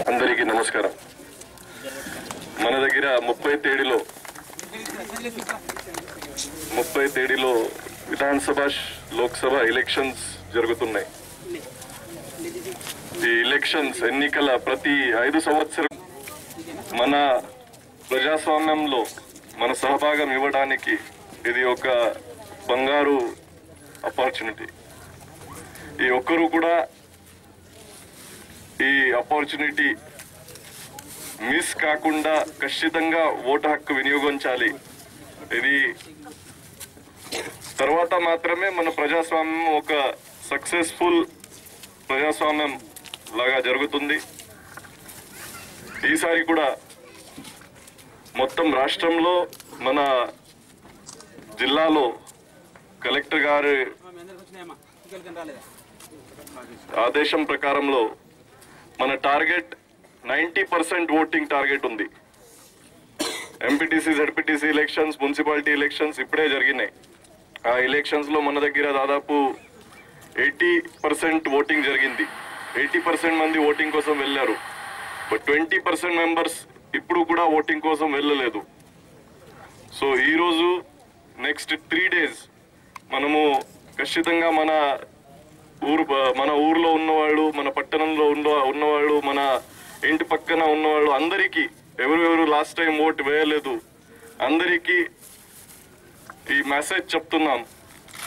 అందరికీ నమస్కారం. మన దగ్గర 30 తేదీలో విధానసభ లోక్సభ ఎలక్షన్స్ జరుగుతున్నాయి. ఈ ఎలక్షన్స్ ఎన్నికల ప్రతి 5 సంవత్సరం మన ప్రజాస్వామ్యంలో మన సహభాగం ఇవ్వడానికి ఇది ఒక బంగారు ఆపర్చునిటీ. ఈ ఒక్కరు కూడా ఈ ఆపర్చునిటీ మిస్ కాకుండా ఖచ్చితంగా ఓటు హక్కు వినియోగించాలి. ఇది తర్వాత మాత్రమే మన ప్రజాస్వామ్యం ఒక సక్సెస్ఫుల్ ప్రజాస్వామ్యం లాగా జరుగుతుంది. ఈసారి కూడా మొత్తం రాష్ట్రంలో మన జిల్లాలో కలెక్టర్ గారి ఆదేశం ప్రకారంలో మన టార్గెట్ 90% ఓటింగ్ టార్గెట్ ఉంది. MPTC, ZPTC elections, municipality elections ఇప్పుడే జరిగినాయి. ఆ ఎలక్షన్స్ లో మన దగ్గర దాదాపు 80% ఓటింగ్ జరిగింది. 80% మంది ఓటింగ్ కోసం వెళ్ళారు. బట్ 20% మెంబర్స్ ఇప్పుడు కూడా ఓటింగ్ కోసం వెళ్ళలేదు. సో ఈరోజు నెక్స్ట్ 3 days మనము ఖచ్చితంగా మన ఊర్లో ఉన్నవాళ్ళు, మన పట్టణంలో ఉన్నవాళ్ళు, మన ఇంటి పక్కన ఉన్నవాళ్ళు అందరికీ, ఎవరెవరు లాస్ట్ టైం ఓటు వేయలేదు అందరికీ ఈ మెసేజ్ చెప్తున్నాం.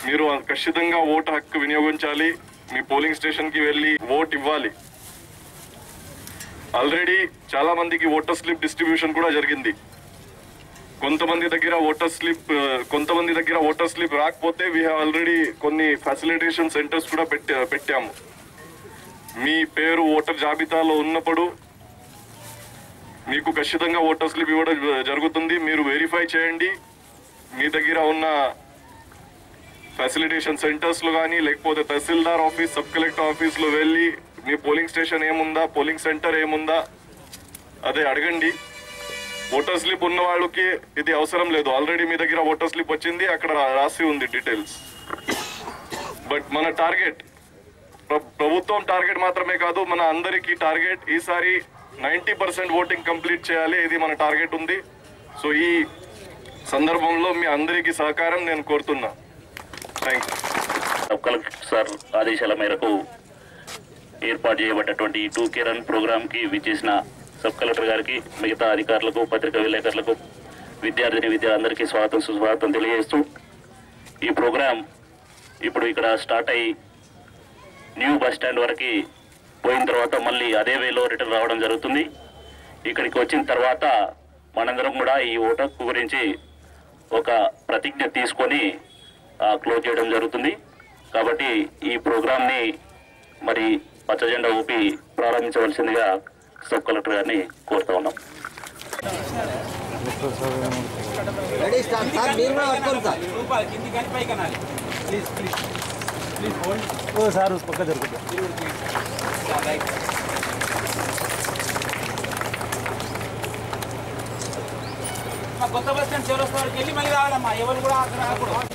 మీరు ఖచ్చితంగా ఓటు హక్కు వినియోగించాలి. మీ పోలింగ్ స్టేషన్కి వెళ్ళి ఓటు ఇవ్వాలి. ఆల్రెడీ చాలా మందికి ఓటర్ స్లిప్ డిస్ట్రిబ్యూషన్ కూడా జరిగింది. కొంతమంది దగ్గర ఓటర్ స్లిప్ రాకపోతే వీ హ్యావ్ ఆల్రెడీ కొన్ని ఫెసిలిటేషన్ సెంటర్స్ కూడా పెట్టాము. మీ పేరు ఓటర్ జాబితాలో ఉన్నప్పుడు మీకు ఖచ్చితంగా ఓటర్ స్లిప్ ఇవ్వడం జరుగుతుంది. మీరు వెరిఫై చేయండి. మీ దగ్గర ఉన్న ఫెసిలిటేషన్ సెంటర్స్లో కానీ లేకపోతే తహసీల్దార్ ఆఫీస్, సబ్ కలెక్టర్ ఆఫీస్లో వెళ్ళి మీ పోలింగ్ స్టేషన్ ఏముందా, పోలింగ్ సెంటర్ ఏముందా అదే అడగండి. ఓటర్ స్లిప్ ఉన్న వాళ్ళకి ఇది అవసరం లేదు. ఆల్రెడీ మీ దగ్గర ఓటర్ స్లిప్ వచ్చింది, అక్కడ రాసి ఉంది డీటెయిల్స్. బట్ మన టార్గెట్ ప్రభుత్వం టార్గెట్ మాత్రమే కాదు, మన అందరికీ టార్గెట్ ఈసారి 90% ఓటింగ్ కంప్లీట్ చేయాలి. ఇది మన టార్గెట్ ఉంది. సో ఈ సందర్భంలో మీ అందరికీ సహకారం నేను కోరుతున్నా. Thank you. Sub collector sir ఆదేశాల మేరకు ఏర్పాటు చేయబడ్డటువంటి 2K రన్ ప్రోగ్రాంకి విచ్చేసిన సబ్ కలెక్టర్ గారికి, మిగతా అధికారులకు, పత్రికా విలేకరులకు, విద్యార్థులందరికీ స్వాగతం సుస్వాగతం తెలియజేస్తూ, ఈ ప్రోగ్రాం ఇప్పుడు ఇక్కడ స్టార్ట్ అయ్యి న్యూ బస్ స్టాండ్ వరకు పోయిన తర్వాత మళ్ళీ అదే వేలో రిటర్న్ రావడం జరుగుతుంది. ఇక్కడికి వచ్చిన తర్వాత మనందరం కూడా ఈ ఓటు హక్కు గురించి ఒక ప్రతిజ్ఞ తీసుకొని క్లోజ్ చేయడం జరుగుతుంది. కాబట్టి ఈ ప్రోగ్రాంని మరి పచ్చజెండా ఊపి ప్రారంభించవలసిందిగా సబ్ కలెక్టర్ గారిని కోరుతా ఉన్నాం. కొత్త బస్ స్టాండ్ చివరస్తా వరకు వెళ్ళి మళ్ళీ రావాలమ్మా. ఎవరు కూడా అక్కడ రాకూడదు.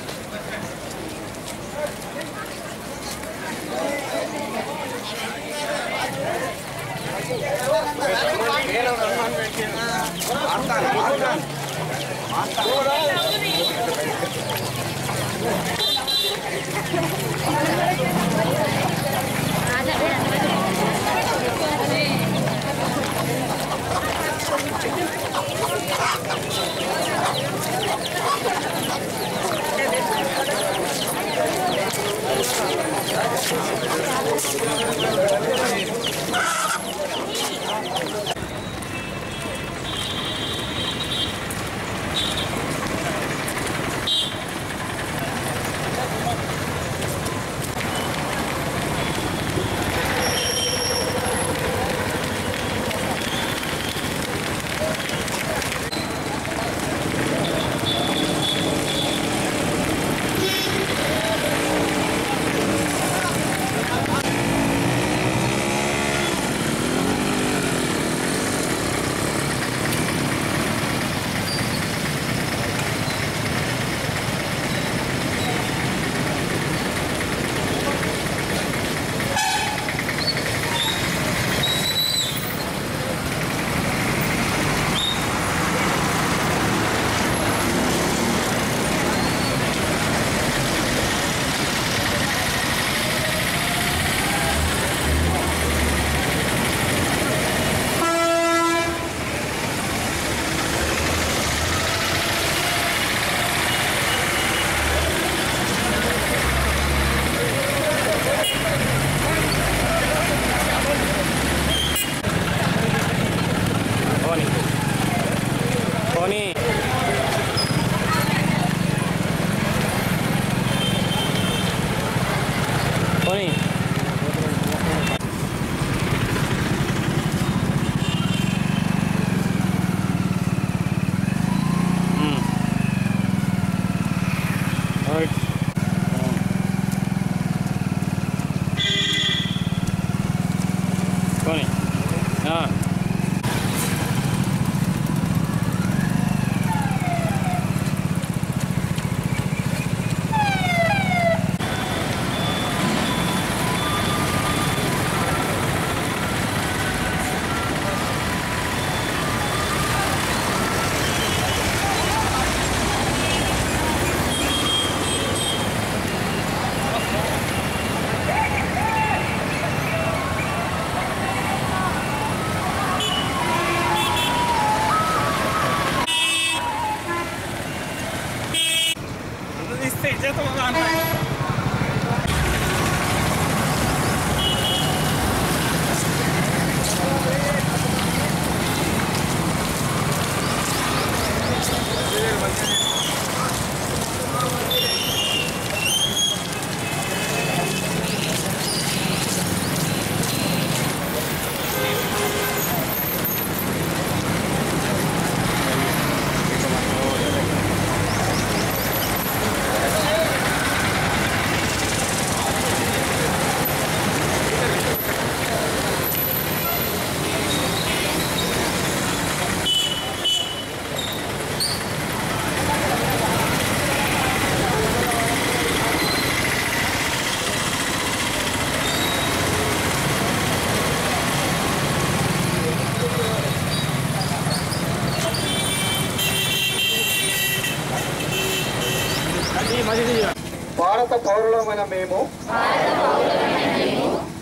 భారత పౌరులమైన మేము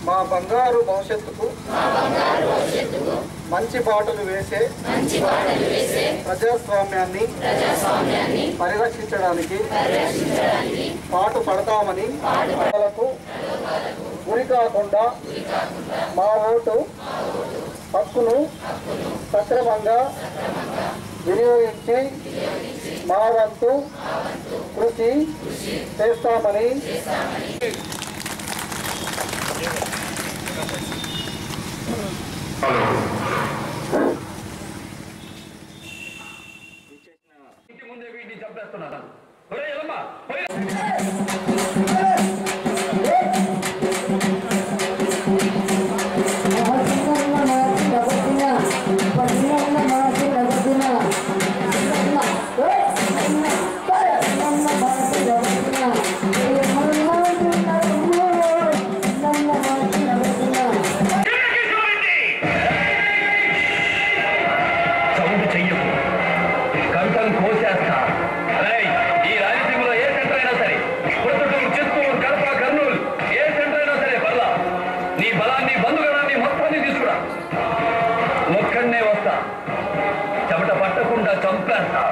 మా బంగారు భవిష్యత్తుకు మంచి బాటలు వేసే ప్రజాస్వామ్యాన్ని పరిరక్షించడానికి పాటు పడతామని గురి కాకుండా మా ఓటు హక్కును సక్రమంగా వినియోగించి మా వంతు కృషి చేస్తామని ఇంటి ముందే వీటిని చంపేస్తున్నాను. చెమట పట్టకుండా చంపేస్తా.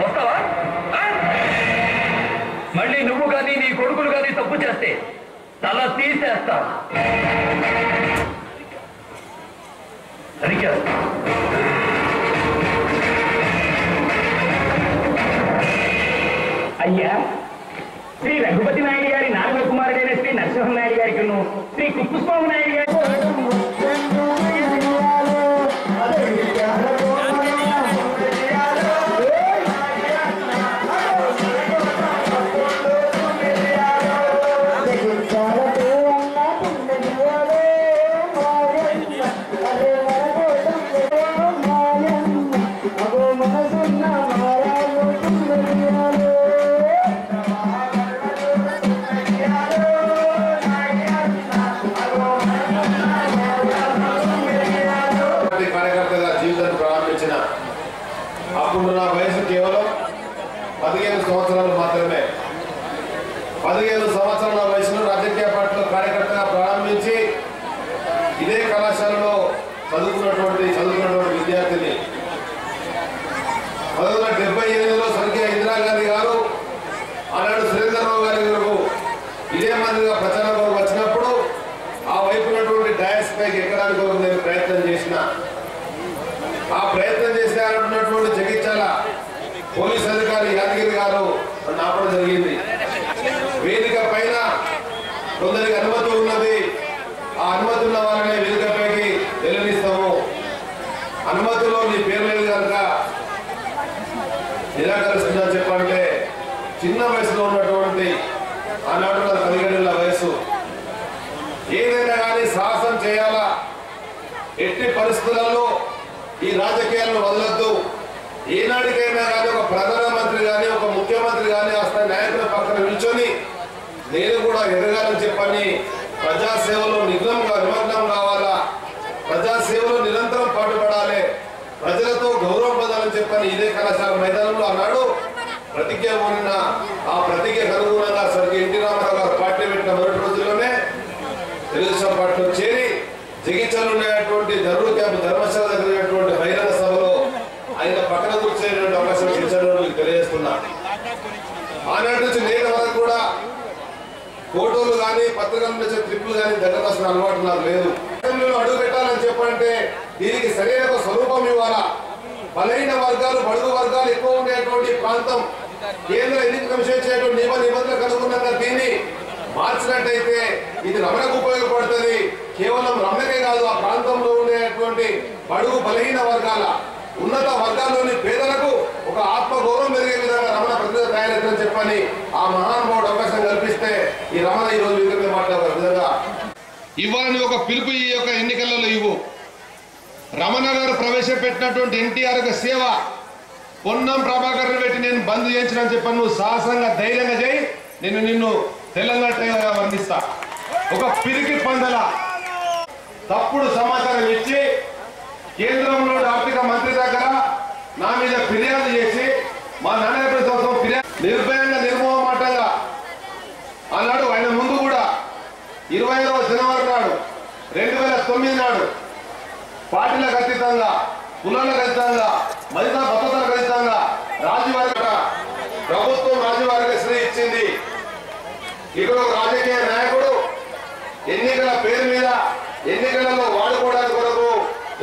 వస్తావా? మళ్ళీ నువ్వు కానీ నీ కొడుకులు కానీ తప్పు చేస్తే తల తీసేస్తా. అయ్యా, శ్రీ రఘుపతి నాయుడు గారి నాలుగో కుమారుడైన శ్రీ నరసింహ నాయుడు గారికి శ్రీ కుప్పుస్వామి నాయుడు గారి అప్పుడు నా వయసు కేవలం 15 సంవత్సరాలు మాత్రమే. 15 సంవత్సరాల వయసులో రాజకీయ పార్టీలో కార్యకర్తగా ప్రారంభించి ఇదే కళాశాలలో చదువుకున్నటువంటి విద్యార్థిని 1978లో స్వర్గీయ ఇందిరాగాంధీ గారు ఆనాడు సురేంద్రరావు గారి వరకు ఇదే మాదిరిగా ప్రచారంలో వచ్చినప్పుడు ఆ వైపు ఉన్నటువంటి డయాస్ పైకి ఎక్కడానికి నేను ప్రయత్నం చేసిన ఆ ప్రయత్నం చేసినటువంటి జగిత్యాల పోలీస్ అధికారి యాదగిరి గారు నాపడం జరిగింది. వేదిక పైన కొందరికి అనుమతి ఉన్నది, ఆ అనుమతి ఉన్న వారిని వేదికపైకి వెళ్ళనిస్తాము, అనుమతిలో నీ పేరు లేదు కనుక నిరాకరిస్తుందని చెప్పంటే చిన్న వయసులో ఉన్నటువంటి ఆనాడు 17 ఏళ్ల వయసు ఏదైనా కానీ సాహసం చేయాలా, ఎట్టి పరిస్థితులలో ఈ రాజకీయాలను వదలొద్దు. ఏనాటికైనా కానీ ఒక ప్రధానమంత్రి కానీ ఒక ముఖ్యమంత్రి కానీ ఆ స్థాయి నాయకుల పక్కన నిల్చొని నేను కూడా ఎదగాలని చెప్పని ప్రజాసేవలో నిమగ్నం కావాలా, ప్రజాసేవలో నిరంతరం పాటుపడాలి, ప్రజలతో గౌరవం పొందాలని చెప్పని ఇదే కళాశాల మైదానంలో అన్నాడు ప్రతిజ్ఞ ఉన్న ఆ ప్రతిజ్ఞకు అనుగుణంగా స్వర్గీయ ఎన్టీ రామారావు గారు పార్టీ పెట్టిన మొదటి రోజుల్లోనే తెలుగుదేశం పార్టీలో చేరి జగిత్యాలలో ఉన్నటువంటి ధర్మ క్యాంపు ధర్మశాల దగ్గర ఉన్నటువంటి బహిరంగ సభలో ఆయన పక్కన కూర్చునేటువంటి అవకాశం ఇచ్చారని తెలియజేస్తున్నా. ఆనాటి నుంచి నేటి వరకు కూడా ఫోటోలు కానీ పత్రికలు వచ్చే ట్రిప్పులు కానీ దగ్గర రాసిన అలవాటు నాకు లేదు. అసెంబ్లీలో అడుగు పెట్టాలని చెప్పంటే దీనికి సరైన ఒక స్వరూపం ఇవ్వాలా. బలహీన వర్గాలు బడుగు వర్గాలు ఎక్కువ ఉండేటువంటి ప్రాంతం కేంద్ర ఎన్నికల కమిషన్ ఇచ్చేటువంటి నిబంధనలకు అనుగుణంగా దీన్ని మార్చినట్టయితే ఇది రమణకు ఉపయోగపడుతుంది. కేవలం రమణకే కాదు, ఆ ప్రాంతంలో ఉండేటువంటి బడుగు బలహీన వర్గాల ఉన్నత వర్గాల్లోని పేదలకు ఒక ఆత్మగౌరవం పెరిగే విధంగా రమణ ప్రతినిధి తయారైతుందని చెప్పని ఆ మహానుభావుడు అవకాశం కల్పిస్తే ఈ రమణ ఈ రోజు విధంగా మాట్లాడే విధంగా ఇవ్వాలని ఒక పిలుపు ఈ యొక్క ఎన్నికలలో ఇవ్వు. రమణ గారు ప్రవేశపెట్టినటువంటి ఎన్టీఆర్ సేవ పొన్నం ప్రభాకర్ పెట్టి నేను బంద్ చేయించడం చెప్పని నువ్వు సాహసంగా ధైర్యంగా చేయి, నేను నిన్ను తెలంగాణ వర్ణిస్తా. ఒక పిరికి పందల తప్పుడు సమాచారం ఇచ్చి కేంద్రంలో ఆర్థిక మంత్రి దగ్గర నా మీద ఫిర్యాదు చేసి మా నాన్న సంవత్సరం ఫిర్యాదు నిర్భయంగా నిర్మోహమాటంగా అన్నాడు. ఆయన ముందు కూడా 20వ జనవరి నాడు 2009 నాడు పార్టీలకు అతీతంగా కులాలకు అతీతంగా మహిళా భద్రతలకు అతీతంగా రాజీవర్గ ప్రభుత్వం రాజీవర్గశ్రీ ఇచ్చింది. ఇక్కడ ఒక రాజకీయ నాయకుడు ఎన్నికల పేరు మీద ఎన్నికలలో వాడుకోవడానికి కొరకు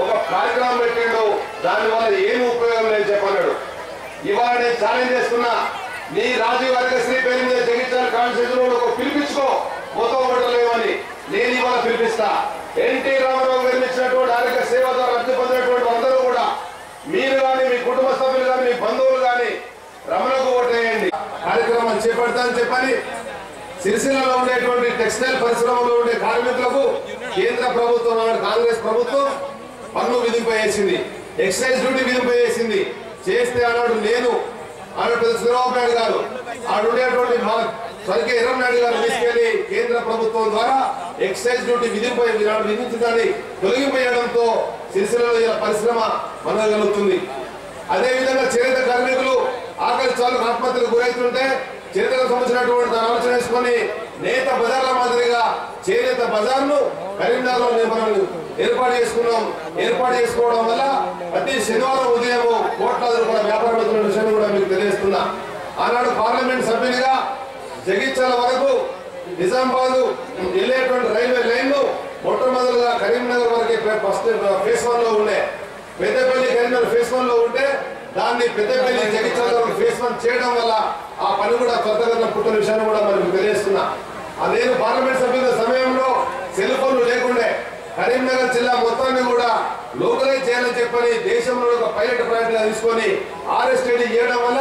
ఒక కార్యక్రమం పెట్టిండు. దానివల్ల ఏమి ఉపయోగం లేదు చెప్పన్నాడు. ఇవాళ నేను ఛాలెంజ్ చేస్తున్నా, నీ రాజీవర్గశ్రీ పేరు మీద జగిత్యాల కాన్స్టిట్యూషన్ ఒక పిలిపించుకో, మొత్తం ఓటలేమని నేను ఇవాళ పిలిపిస్తా. ఎన్టీ రామారావు గారు ఇచ్చినటువంటి ఆరోగ్య సేవ ద్వారా లబ్ధి పొందినటువంటి అందరూ కూడా మీరు కానీ మీ కుటుంబ సభ్యులు కానీ మీ బంధువులు కానీ రమణకు ఓటేయండి. కార్యక్రమం చేపడతానని చెప్పని సిరిసిల్లలో ఉండేటువంటి టెక్స్టైల్ పరిశ్రమలో ఉండే కార్మికులకు కేంద్ర ప్రభుత్వం కాంగ్రెస్ ప్రభుత్వం పన్ను విధింపు చేసింది, ఎక్సైజ్ డ్యూటీ విధింపు చేసింది. చేస్తే అన్నాడు నేను అన్నాడు చంద్రబాబు నాయుడు గారు ఆడుండేటువంటి స్వర్గీయ ఎర్రనాయుడు గారు తీసుకెళ్లి కేంద్ర ప్రభుత్వం ద్వారా ఎక్సైజ్ డ్యూటీ విధించడాన్ని తొలగింపేయడంతో సిరిసిల్లలో పరిశ్రమ మనగలుగుతుంది. అదేవిధంగా చేనేత కార్మికులు ఆకలి చాలకు ఆత్మహత్యలకు గురవుతుంటే చేనేతకు సంబంధించినటువంటి ఆలోచన వేసుకొని నేత బజార్ల మాదిరిగా చేనేత బజార్ను కరీంనగర్ లో మనం ఏర్పాటు చేసుకున్నాం. ఏర్పాటు చేసుకోవడం వల్ల ప్రతి శనివారం ఉదయం కోట్లాది రూపాయల వ్యాపారం అవుతున్న విషయాన్ని కూడా మీకు తెలియజేస్తున్నా. ఆనాడు పార్లమెంట్ సభ్యునిగా జగిత్యాల వరకు నిజామాబాద్ వెళ్ళేటువంటి రైల్వే లైన్ మొట్టమొదటిగా కరీంనగర్ వరకే ఫస్ట్ ఫేస్ 1 లో ఉండే, పెద్దపల్లి కరీంనగర్ ఫేస్ 1 లో ఉంటే దాన్ని పెద్దపల్లి జగిత్యాల ఫేస్ 1 చేయడం వల్ల ఆ పని కూడా త్వరగా పుట్టిన విషయాన్ని కూడా మనకు తెలియజేస్తున్నా. అదేను పార్లమెంట్ సభ్యుల సమయంలో సెల్ ఫోన్లు లేకుండే కరీంనగర్ జిల్లా మొత్తాన్ని కూడా లోకలైజ్ చేయాలని చెప్పని దేశంలో ఒక పైలట్ ప్రాజెక్ట్ గా తీసుకొని RSTD చేయడం వల్ల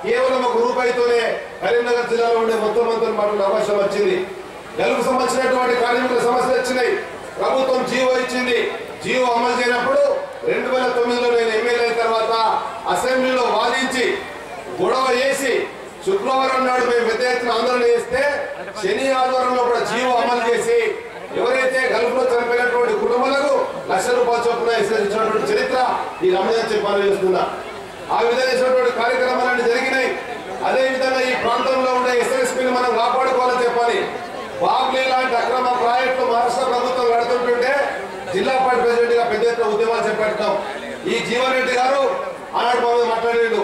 కేవలం ₹1తోనే కరీంనగర్ జిల్లాలో ఉండే మొత్తం మాట్లాడే అవకాశం వచ్చింది. గల్ఫ్ సంబంధించినటువంటి కార్మికుల సమస్యలు వచ్చినాయి. ప్రభుత్వం జీవో ఇచ్చింది. జీవో అమలు చేయనప్పుడు 2009లో నేను ఎమ్మెల్యే అయిన తర్వాత అసెంబ్లీలో వాదించి గొడవ చేసి శుక్రవారం నాడు మేము పెద్ద ఎత్తున ఆందోళన చేస్తే శని ఆదివారంలో కూడా జీవో అమలు చేసి ఎవరైతే గల్ఫ్ లో చనిపోయినటువంటి కుటుంబాలకు ₹1,00,000 చొప్పున ఇచ్చినటువంటి చరిత్ర ఈ రమణ చెప్పాలని చేస్తున్నా. ఆ విధంగా చేసినటువంటి కార్యక్రమాలన్నీ జరిగినాయి. అదే విధంగా ఈ ప్రాంతంలో ఉండే SSPని మనం కాపాడుకోవాలని చెప్పాలి. బాబ్లీ లాంటి అక్రమ ప్రాజెక్టులు మహారాష్ట్ర ప్రభుత్వం కడుతుంటుంటే జిల్లా పార్టీ ప్రెసిడెంట్ గా పెద్ద ఎత్తున ఉద్యమాలు చేపట్టాం. ఈ జీవన్ రెడ్డి గారు ఆనాడు మాట్లాడాడు,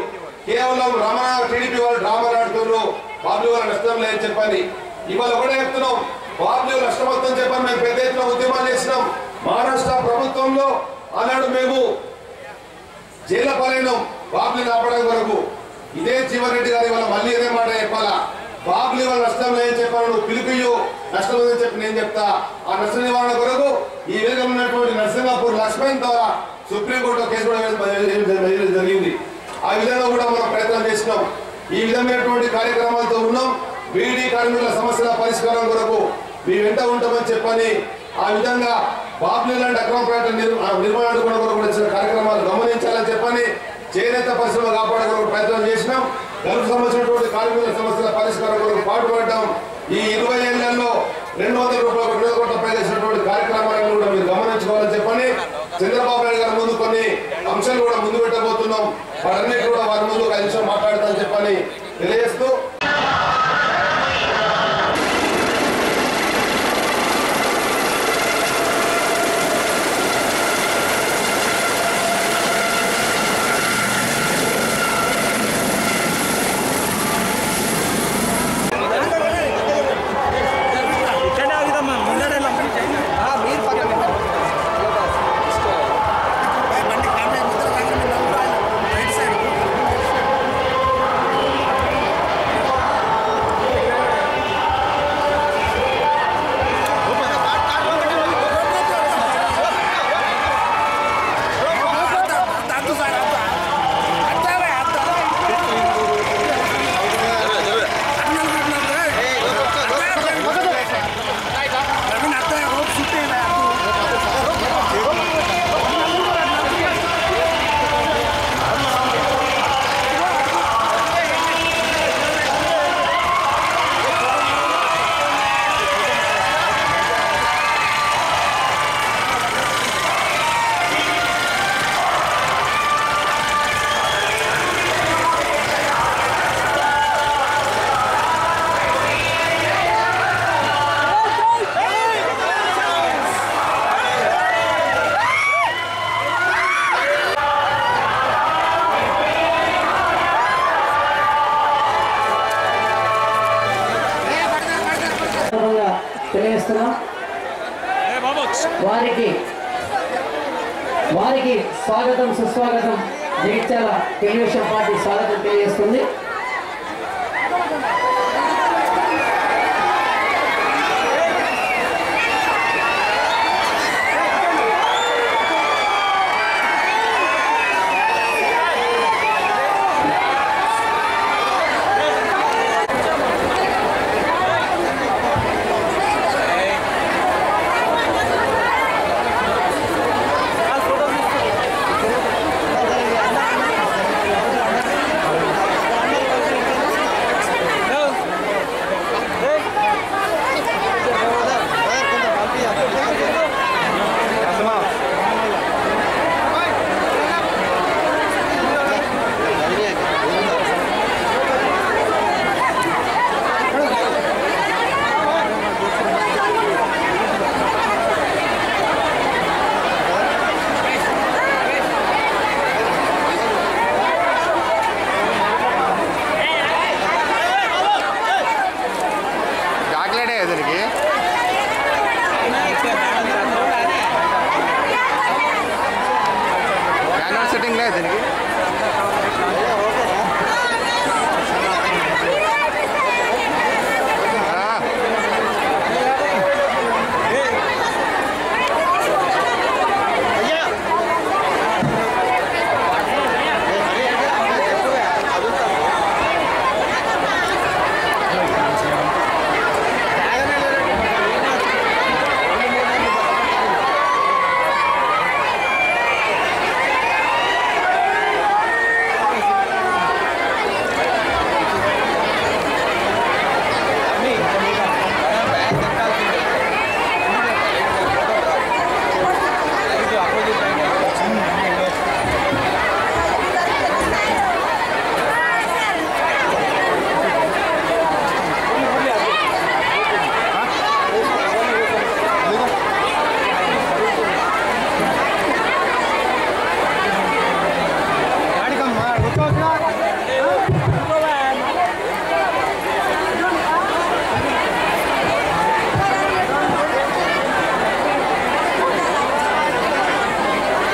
కేవలం రమణ TDP వాళ్ళు డ్రామాలు ఆడుతున్నారు, బాబ్లీ వాళ్ళ నష్టం లేదని చెప్పని. ఇవాళ ఒకటే చెప్తున్నాం, బాబ్లీ నష్టమవుతుందని చెప్పని మేము పెద్ద ఎత్తున ఉద్యమాలు చేసినాం. మహారాష్ట్ర ప్రభుత్వంలో ఆనాడు మేము జైలు పాలైనాం బాబ్లీని ఆపడం వరకు. ఇదే జీవన్ రెడ్డి గారు ఇవాళ మళ్ళీ ఇదే మాట చెప్పాలా, బాబ్లీ వాళ్ళ నష్టం లేదని చెప్పాను, నువ్వు పిలిపియు నష్టం లేదని చెప్పి నేను చెప్తా. ఆ నష్ట నివారణ కొరకు ఈ వేగం ఉన్నటువంటి నరసింహాపూర్ లక్ష్మణ్ ద్వారా సుప్రీంకోర్టులో కేసు కూడా జరిగింది. ఆ విధంగా కూడా మనం ప్రయత్నం చేసినాం. ఈ విధమైనటువంటి కార్యక్రమాలతో ఉన్నాం. బీడీ కార్మికుల సమస్యల పరిష్కారం కొరకు మీ వెంట ఉంటామని చెప్పని ఆ విధంగా బాబ్లీ లాంటి అక్రమ ప్రాజెక్టు నిర్మాణానికి కూడా వచ్చిన కార్యక్రమాలు గమనించాలని చెప్పని చేనేత పరిశ్రమ కాపాడుకోవడానికి ప్రయత్నం చేసినాం. గల్ఫ్ సంబంధించినటువంటి కార్మికుల సమస్యల పరిష్కారం కొరకు పాటుపడ్డాం. ఈ 20 ఏళ్లలో ₹200 పైచేసినటువంటి కార్యక్రమాలను కూడా మీరు గమనించుకోవాలని చెప్పని చంద్రబాబు నాయుడు గారి ముందు కొన్ని అంశాలు కూడా ముందు పెట్టబోతున్నాం. వాటన్నిటి కూడా వారి ముందు 5 నిమిషాలు మాట్లాడతానని చెప్పని తెలియజేస్తూ తెలియజేస్తున్నాం. వారికి స్వాగతం సుస్వాగతం జగిత్యాల తెలుగుదేశం పార్టీ స్వాగతం తెలియజేస్తుంది.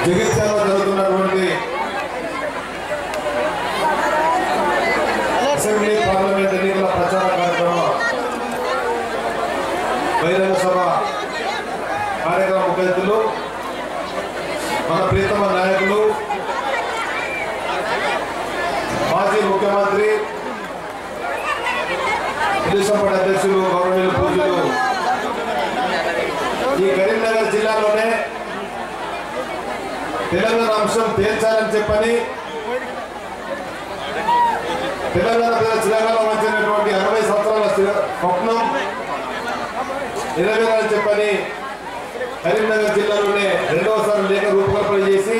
జగిత్యాలలో జరుగుతున్నటువంటి అసెంబ్లీ పార్లమెంట్ ఎన్నికల ప్రచార కార్యక్రమం బహిరంగ సభ కార్యక్రమ ముఖ్య అతిథులు మన ప్రియతమ నాయకులు మాజీ ముఖ్యమంత్రి తెలుగుదేశం పార్టీ అధ్యక్షులు గౌరవనీయులు పూజ్యులు ఈ కరీంనగర్ జిల్లాలోనే తెలంగాణ అంశం తేల్చాలని చెప్పని తెలంగాణ ప్రజల చిరకాలం వచ్చినటువంటి 60 సంవత్సరాల స్వప్నం నెరవేరాలని చెప్పని కరీంనగర్ జిల్లాలోనే రెండవసారి లేఖ రూపకల్పన చేసి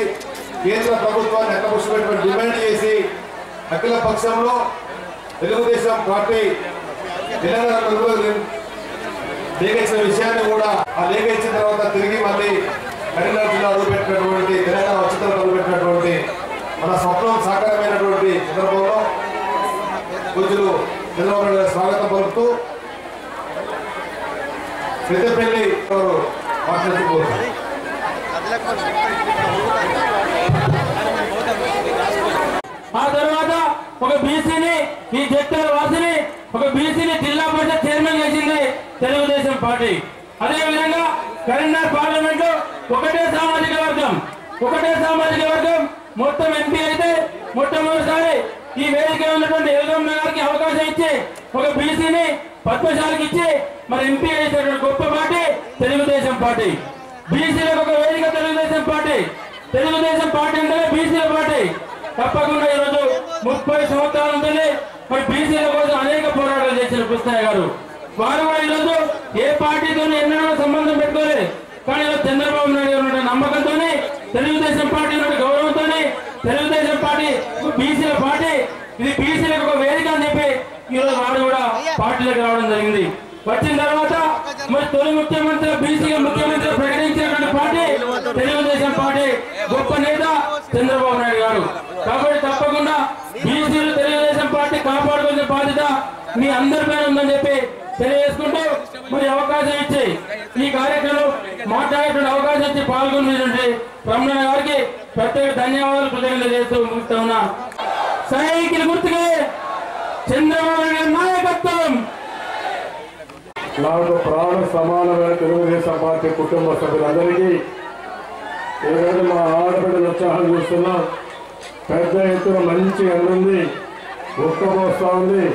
కేంద్ర ప్రభుత్వాన్ని అక్కపుష్టినటువంటి డిమాండ్ చేసి అఖిల పక్షంలో తెలుగుదేశం పార్టీ తెలంగాణ లేఖ ఇచ్చిన విషయాన్ని కూడా ఆ లేఖ ఇచ్చిన తర్వాత తిరిగి మళ్ళీ కరీంనగర్ జిల్లా అడుగుపెట్టినటువంటి తెలంగాణ ఉచితంగా అడుగుపెట్టినటువంటి మన స్వప్నం సాకారమైనటువంటి సందర్భంలో పూజ్యులు చంద్రబాబు నాయుడు గారి స్వాగతం పలుకుతూ పెద్దపల్లి మాట్లాడుతున్నారు. ఆ తర్వాత ఒక బీసీని ఈ జగిత్యాల వాసిని ఒక బీసీని జిల్లా పరిషత్ చైర్మన్ చేసింది తెలుగుదేశం పార్టీ. అదే విధంగా కరీంనగర్ పార్లమెంట్ లో ఒకటే సామాజిక వర్గం మొత్తం ఎంపీ అయితే మొట్టమొదటిసారి ఈ వేదిక ఉన్నటువంటి ఎల్గమ్మ గారికి అవకాశం ఇచ్చి ఒక బీసీని పద్మశాలికి ఇచ్చి మరి ఎంపీ చేసినటువంటి గొప్ప పార్టీ తెలుగుదేశం పార్టీ. బీసీలకు ఒక వేదిక తెలుగుదేశం పార్టీ అంటే బీసీల పార్టీ. తప్పకుండా ఈరోజు 30 సంవత్సరాల నుంచి మరి బీసీల కోసం అనేక పోరాటాలు చేసిన కృష్ణయ్య గారు. వారు కూడా ఈరోజు ఏ పార్టీతో ఎన్నడూ సంబంధం పెట్టుకోలేదు. కానీ చంద్రబాబు నాయుడు గారు నమ్మకంతో తెలుగుదేశం పార్టీ గౌరవంతో తెలుగుదేశం పార్టీ బీసీల పార్టీ, ఇది బీసీలకు ఒక వేదిక అని చెప్పి ఈరోజు వాడు కూడా పార్టీలోకి రావడం జరిగింది. వచ్చిన తర్వాత మరి తొలి ముఖ్యమంత్రి బీసీగా ముఖ్యమంత్రి ప్రకటించినటువంటి పార్టీ తెలుగుదేశం పార్టీ, గొప్ప నేత చంద్రబాబు నాయుడు గారు. కాబట్టి తప్పకుండా బీసీలు తెలుగుదేశం పార్టీ కాపాడుకునే బాధ్యత మీ అందరిపైన ఉందని చెప్పి తెలియజేసుకుంటూ మరి అవకాశం ఇచ్చి ఈ కార్యక్రమం మాట్లాడేటువంటి అవకాశం ఇచ్చి పాల్గొన్నటువంటి రమణ గారికి ప్రత్యేక ధన్యవాదాలు కృతజ్ఞతలు చేస్తూ ముగిస్తా ఉన్నా. సైకిల్ గుర్తుకే చంద్రబాబు గారి నాయకత్వం. నాకు ప్రాణ సమానమైన తెలుగుదేశం పార్టీ కుటుంబ సభ్యులందరికీ ఈరోజు మా ఆడబిడ్డలు ఉత్సాహం చూస్తున్నాం. పెద్ద ఎత్తున మంచి అంది, ఉక్కబోస్తా ఉంది.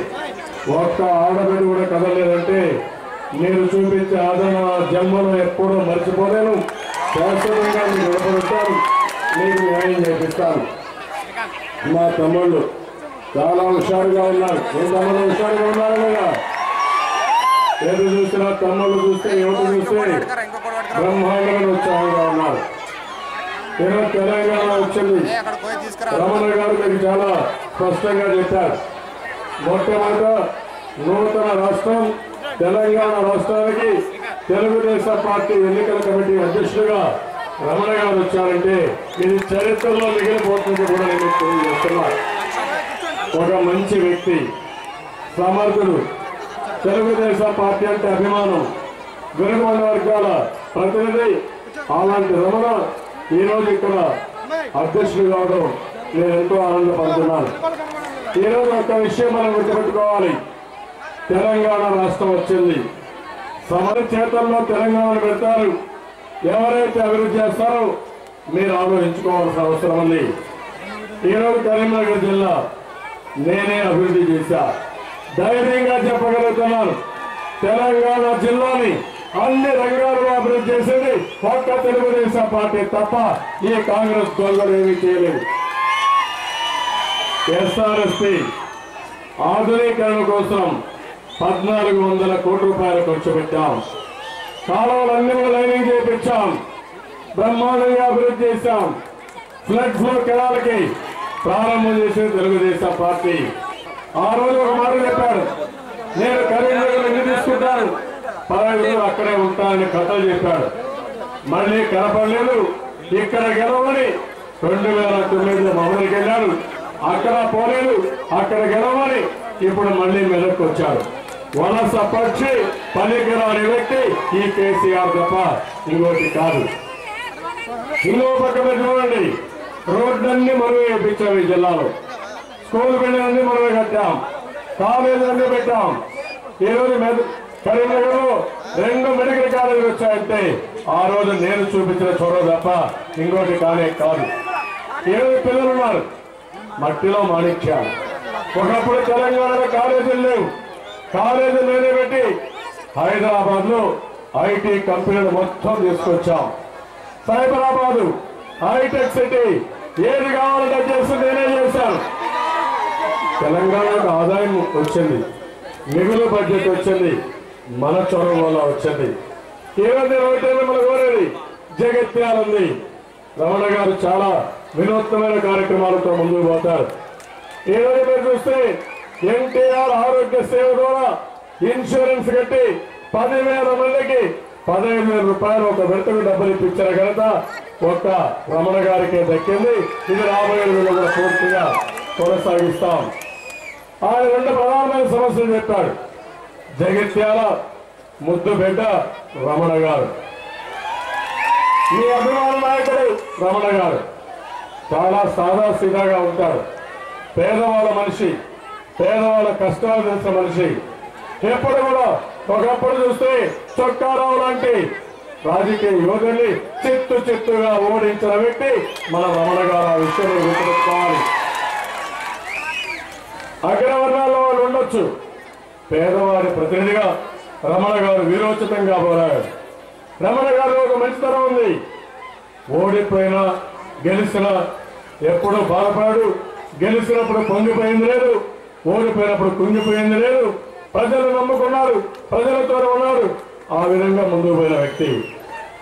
ఒక్క ఆడబిడ్డ కూడా కదలేదంటే మీరు చూపించే ఆదరణ జన్మలో ఎప్పుడూ మర్చిపోలేను. శాశ్వతంగా మీకు నిలబడతాను, మీకు న్యాయం చేపిస్తాను. మా తమ్ముళ్ళు చాలా హుషారుగా ఉన్నారు. ఏ తమ్ముళ్ళు హుషారుగా ఉన్నారు కదా? ఏది చూసినా తమ్ముళ్ళు చూస్తే యువత చూస్తే బ్రహ్మాండమైన ఉత్సాహంగా ఉన్నారు. ఈరోజు తెలంగాణ వచ్చింది. రమణ గారు మీకు చాలా స్పష్టంగా చెప్పారు. మొట్టమొదట నూతన రాష్ట్రం తెలంగాణ రాష్ట్రానికి తెలుగుదేశం పార్టీ ఎన్నికల కమిటీ అధ్యక్షుడిగా రమణ గారు వచ్చారంటే ఇది చరిత్రలో మిగిలిపోతుంది కూడా నేను తెలియజేస్తున్నారు. ఒక మంచి వ్యక్తి, సమర్థుడు, తెలుగుదేశం పార్టీ అంటే అభిమానం, వెనుకబడిన వర్గాల ప్రతినిధి. అలాంటి రమణ ఈరోజు ఇక్కడ అధ్యక్షుడు కావడం నేను ఎంతో ఆనందపడుతున్నాను. ఈరోజు ఒక విషయం మనం గుర్తుపెట్టుకోవాలి. తెలంగాణ రాష్ట్రం వచ్చింది. సమర చేతల్లో తెలంగాణను పెడతారు. ఎవరైతే అభివృద్ధి చేస్తారో మీరు ఆలోచించుకోవాల్సిన అవసరం ఉంది. ఈరోజు కరీంనగర్ జిల్లా నేనే అభివృద్ధి చేశా. ధైర్యంగా చెప్పగలుగుతున్నాను. తెలంగాణ జిల్లాని అన్ని రంగాల్లో అభివృద్ధి చేసేది ఒక్క తెలుగుదేశం పార్టీ తప్ప ఈ కాంగ్రెస్ దొంగలు ఏమీ చేయలేదు. ఎస్ఆర్ఎస్పీ ఆధునీకరణ కోసం 1400 కోట్ల రూపాయలు ఖర్చు పెట్టాం. కాలువలన్నీ లైనింగ్ చేయించాం. బ్రహ్మాండంగా అభివృద్ధి చేశాం. ఫ్లడ్ ఫ్లో కెనాల్కి ప్రారంభం చేసింది తెలుగుదేశం పార్టీ. ఆ రోజు ఒక మాట చెప్పాడు, నేను కరీంనగర్ ఎన్ని తీసుకుంటాను, 15 రోజులు అక్కడే ఉంటానని కథలు చెప్పాడు. మళ్ళీ కనపడలేదు. ఇక్కడ గెలవని 2009లో మమ్మల్కి వెళ్ళాడు. అక్కడ పోలేదు. అక్కడ గెలవని ఇప్పుడు మళ్ళీ మెదక్కి వచ్చాడు. వలస పక్షి, పనికిరాని వ్యక్తి ఈ కేసీఆర్ తప్ప ఇంకోటి కాదు. ఇంకో పక్కన చూడండి, రోడ్లన్నీ మనమే వేయించాం. ఈ జిల్లాలో స్కూల్ బిల్డింగ్ మనమే కట్టాం. కాలేజీలన్నీ పెట్టాం. ఈరోజు కరీంనగర్ లో 2 మెడికల్ కాలేజీలు వచ్చాయంటే ఆ రోజు నేను చూపించిన చొరవ తప్ప ఇంకోటి కానే కాదు. ఈరోజు పిల్లలు ఉన్నారు. మట్టిలో మాణిక్యాలు. ఒకప్పుడు తెలంగాణలో కాలేజీలు లేవు. కాలేజీలు నేనే పెట్టి హైదరాబాద్ లో ఐటీ కంపెనీలు మొత్తం తీసుకొచ్చాం. సైబరాబాద్ హైటెక్ సిటీ ఏది కావాలంటే చేసి నేనే చేశాను. తెలంగాణకు ఆదాయం వచ్చింది, మిగులు బడ్జెట్ వచ్చింది, మన చొరవ వల్ల వచ్చింది. ఈరోజు మన కోరేది జగిత్యాల ఉంది. రమణ గారు చాలా వినూత్నమైన కార్యక్రమాలతో ముందుకు పోతారు. ఈరోజు మీరు చూస్తే ఎన్టీఆర్ ఆరోగ్య సేవ ద్వారా ఇన్సూరెన్స్ కట్టి 10,000 మందికి 15,000 రూపాయలు ఒక విడతకు డబ్బులు ఇప్పించిన ఘనత ఒక్క రమణ గారికే దక్కింది. ఇది రాబోయే రోజుల్లో కూడా పూర్తిగా కొనసాగిస్తాం. ఆయన 2 ప్రధానమైన సమస్యలు చెప్పాడు. జగిత్యాల ముద్దు బిడ్డ రమణ గారు, మీ అభిమాన నాయకుడు రమణ గారు. చాలా సాదా సీదాగా ఉంటాడు. పేదవాళ్ళ మనిషి, పేదవాళ్ళ కష్టాలు తెలిసిన మనిషి. ఎప్పుడు కూడా ఒకప్పుడు చూస్తే చొక్కారావు లాంటి రాజకీయ యోధుల్ని చిత్తుగా ఓడించిన వ్యక్తి మన రమణ గారు. ఆ విషయంలో గుర్తుపెట్టుకోవాలి. అగ్రవర్ణాల్లో వాళ్ళు ఉండొచ్చు, పేదవారి ప్రతినిధిగా రమణ గారు వీరోచితంగా పోరాడు. రమణ గారు ఒక మంచితనం ఉంది. ఓడిపోయినా గెలిచినా ఎప్పుడూ బాధపడాడు. గెలిచినప్పుడు పొంగిపోయింది లేదు, ఓడిపోయినప్పుడు కుంగిపోయింది లేదు. ప్రజలు నమ్ముకున్నారు, ప్రజలతో ఉన్నారు. ఆ విధంగా ముందుకు పోయిన వ్యక్తి.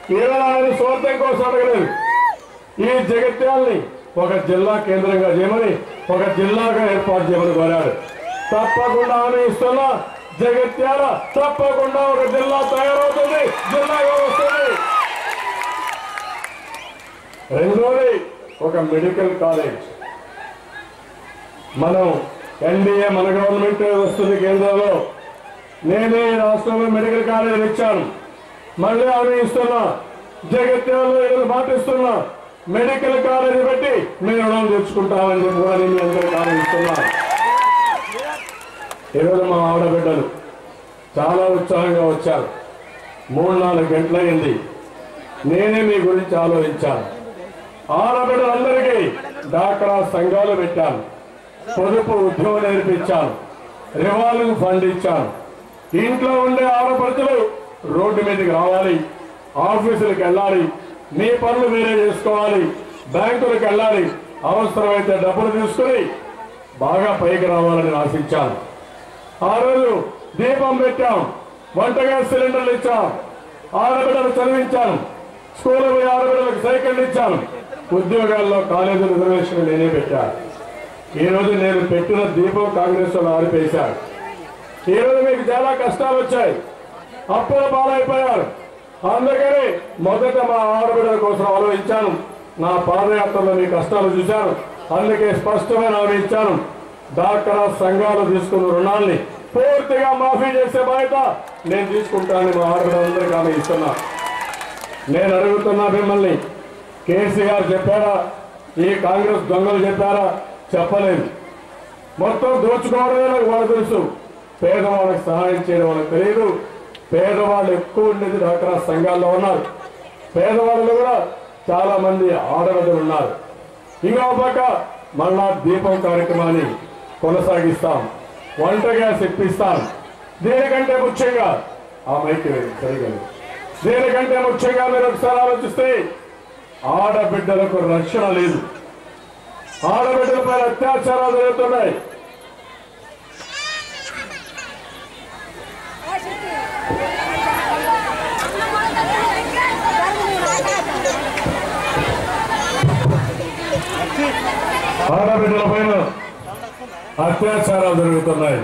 కేవలం ఆయన స్వార్థం కోసం అడగలేదు. ఈ జగిత్యాలని ఒక జిల్లా కేంద్రంగా చేయమని, ఒక జిల్లాగా ఏర్పాటు చేయమని కోరాడు. తప్పకుండా హామీ ఇస్తున్నా, జగిత్యాల తప్పకుండా ఒక జిల్లా తయారవుతుంది, జిల్లాగా వస్తుంది. రెండోది ఒక మెడికల్ కాలేజ్. మనం ఎన్డీఏ మన గవర్నమెంట్ వస్తుంది కేంద్రంలో. నేనే రాష్ట్రంలో మెడికల్ కాలేజీలు ఇచ్చాను, మళ్ళీ అవి ఇస్తున్నా. జగిత్యాలలో ఈరోజు మాటిస్తున్నా, మెడికల్ కాలేజీ పెట్టి మేము రుణం తెచ్చుకుంటామని చెప్పి కూడా నేను అందరికీ ఆలోచిస్తున్నా. ఈరోజు మా ఆడబిడ్డలు చాలా ఉత్సాహంగా వచ్చారు. 3-4 గంటలైంది. నేనే మీ గురించి ఆలోచించాను. ఆడబిడ్డలందరికీ డాక్రా సంఘాలు పెట్టాను, పొదుపు ఉద్యోగం నేర్పించాను, రివాల్వింగ్ ఫండ్ ఇచ్చాను. ఇంట్లో ఉండే ఆడపడుచులు రోడ్డు మీదకి రావాలి, ఆఫీసులకు వెళ్ళాలి, మీ పనులు మీరే చేసుకోవాలి, బ్యాంకులకు వెళ్ళాలి, అవసరమైతే డబ్బులు తీసుకుని బాగా పైకి రావాలని ఆశించాను. ఆ రోజు దీపం పెట్టాం, వంట గ్యాస్ సిలిండర్లు ఇచ్చాం, ఆడబిడ్డలు చదివించాను, స్కూల్ పోయి ఆడబిడ్డలకు సైకిల్ ఇచ్చాను, ఉద్యోగాల్లో కాలేజీ రిజర్వేషన్ నేనే పెట్టాను. ఈరోజు నేను పెట్టిన దీపం కాంగ్రెస్ వాళ్ళు ఆరిపేశారు. ఈరోజు మీకు చాలా కష్టాలు వచ్చాయి, అప్పుల పాలైపోయారు. అందుకని మొదట మా ఆడబిడ్డల కోసం ఆలోచించాను. నా పాదయాత్రలో మీ కష్టాలు చూశాను, అందుకే స్పష్టమైన హామీ ఇచ్చాను. డాక్రా సంఘాలు తీసుకున్న రుణాల్ని పూర్తిగా మాఫీ చేసే బాధ్యత నేను తీసుకుంటానని మా ఆడబిడ్డలందరికీ హామీ ఇస్తున్నా. నేను అడుగుతున్నా మిమ్మల్ని, కేసీఆర్ చెప్పారా, ఈ కాంగ్రెస్ దొంగలు చెప్పారా? చెప్పలేదు. మొత్తం దోచుకోవడమే నాకు వాళ్ళకు తెలుసు, పేదవాళ్ళకి సహాయం చేయడం వాళ్ళకి తెలియదు. పేదవాళ్ళు ఎక్కువ ఉండేది డాక్రా సంఘాల్లో ఉన్నారు. పేదవాళ్ళు కూడా చాలా మంది ఆడబిడ్డలు ఉన్నారు. ఇంకో పక్క మళ్ళా దీపం కార్యక్రమాన్ని కొనసాగిస్తాం, వంట గ్యాస్ ఇప్పిస్తాం. దీనికంటే ముఖ్యంగా ఆ మైకి సరిగా, దీనికంటే ముఖ్యంగా మీరు ఒకసారి ఆలోచిస్తే ఆడబిడ్డలకు రక్షణ లేదు, ఆడబిడ్డలపై అత్యాచారాలు జరుగుతున్నాయి. ఆడబిడ్డల పైన అత్యాచారాలు జరుగుతున్నాయి.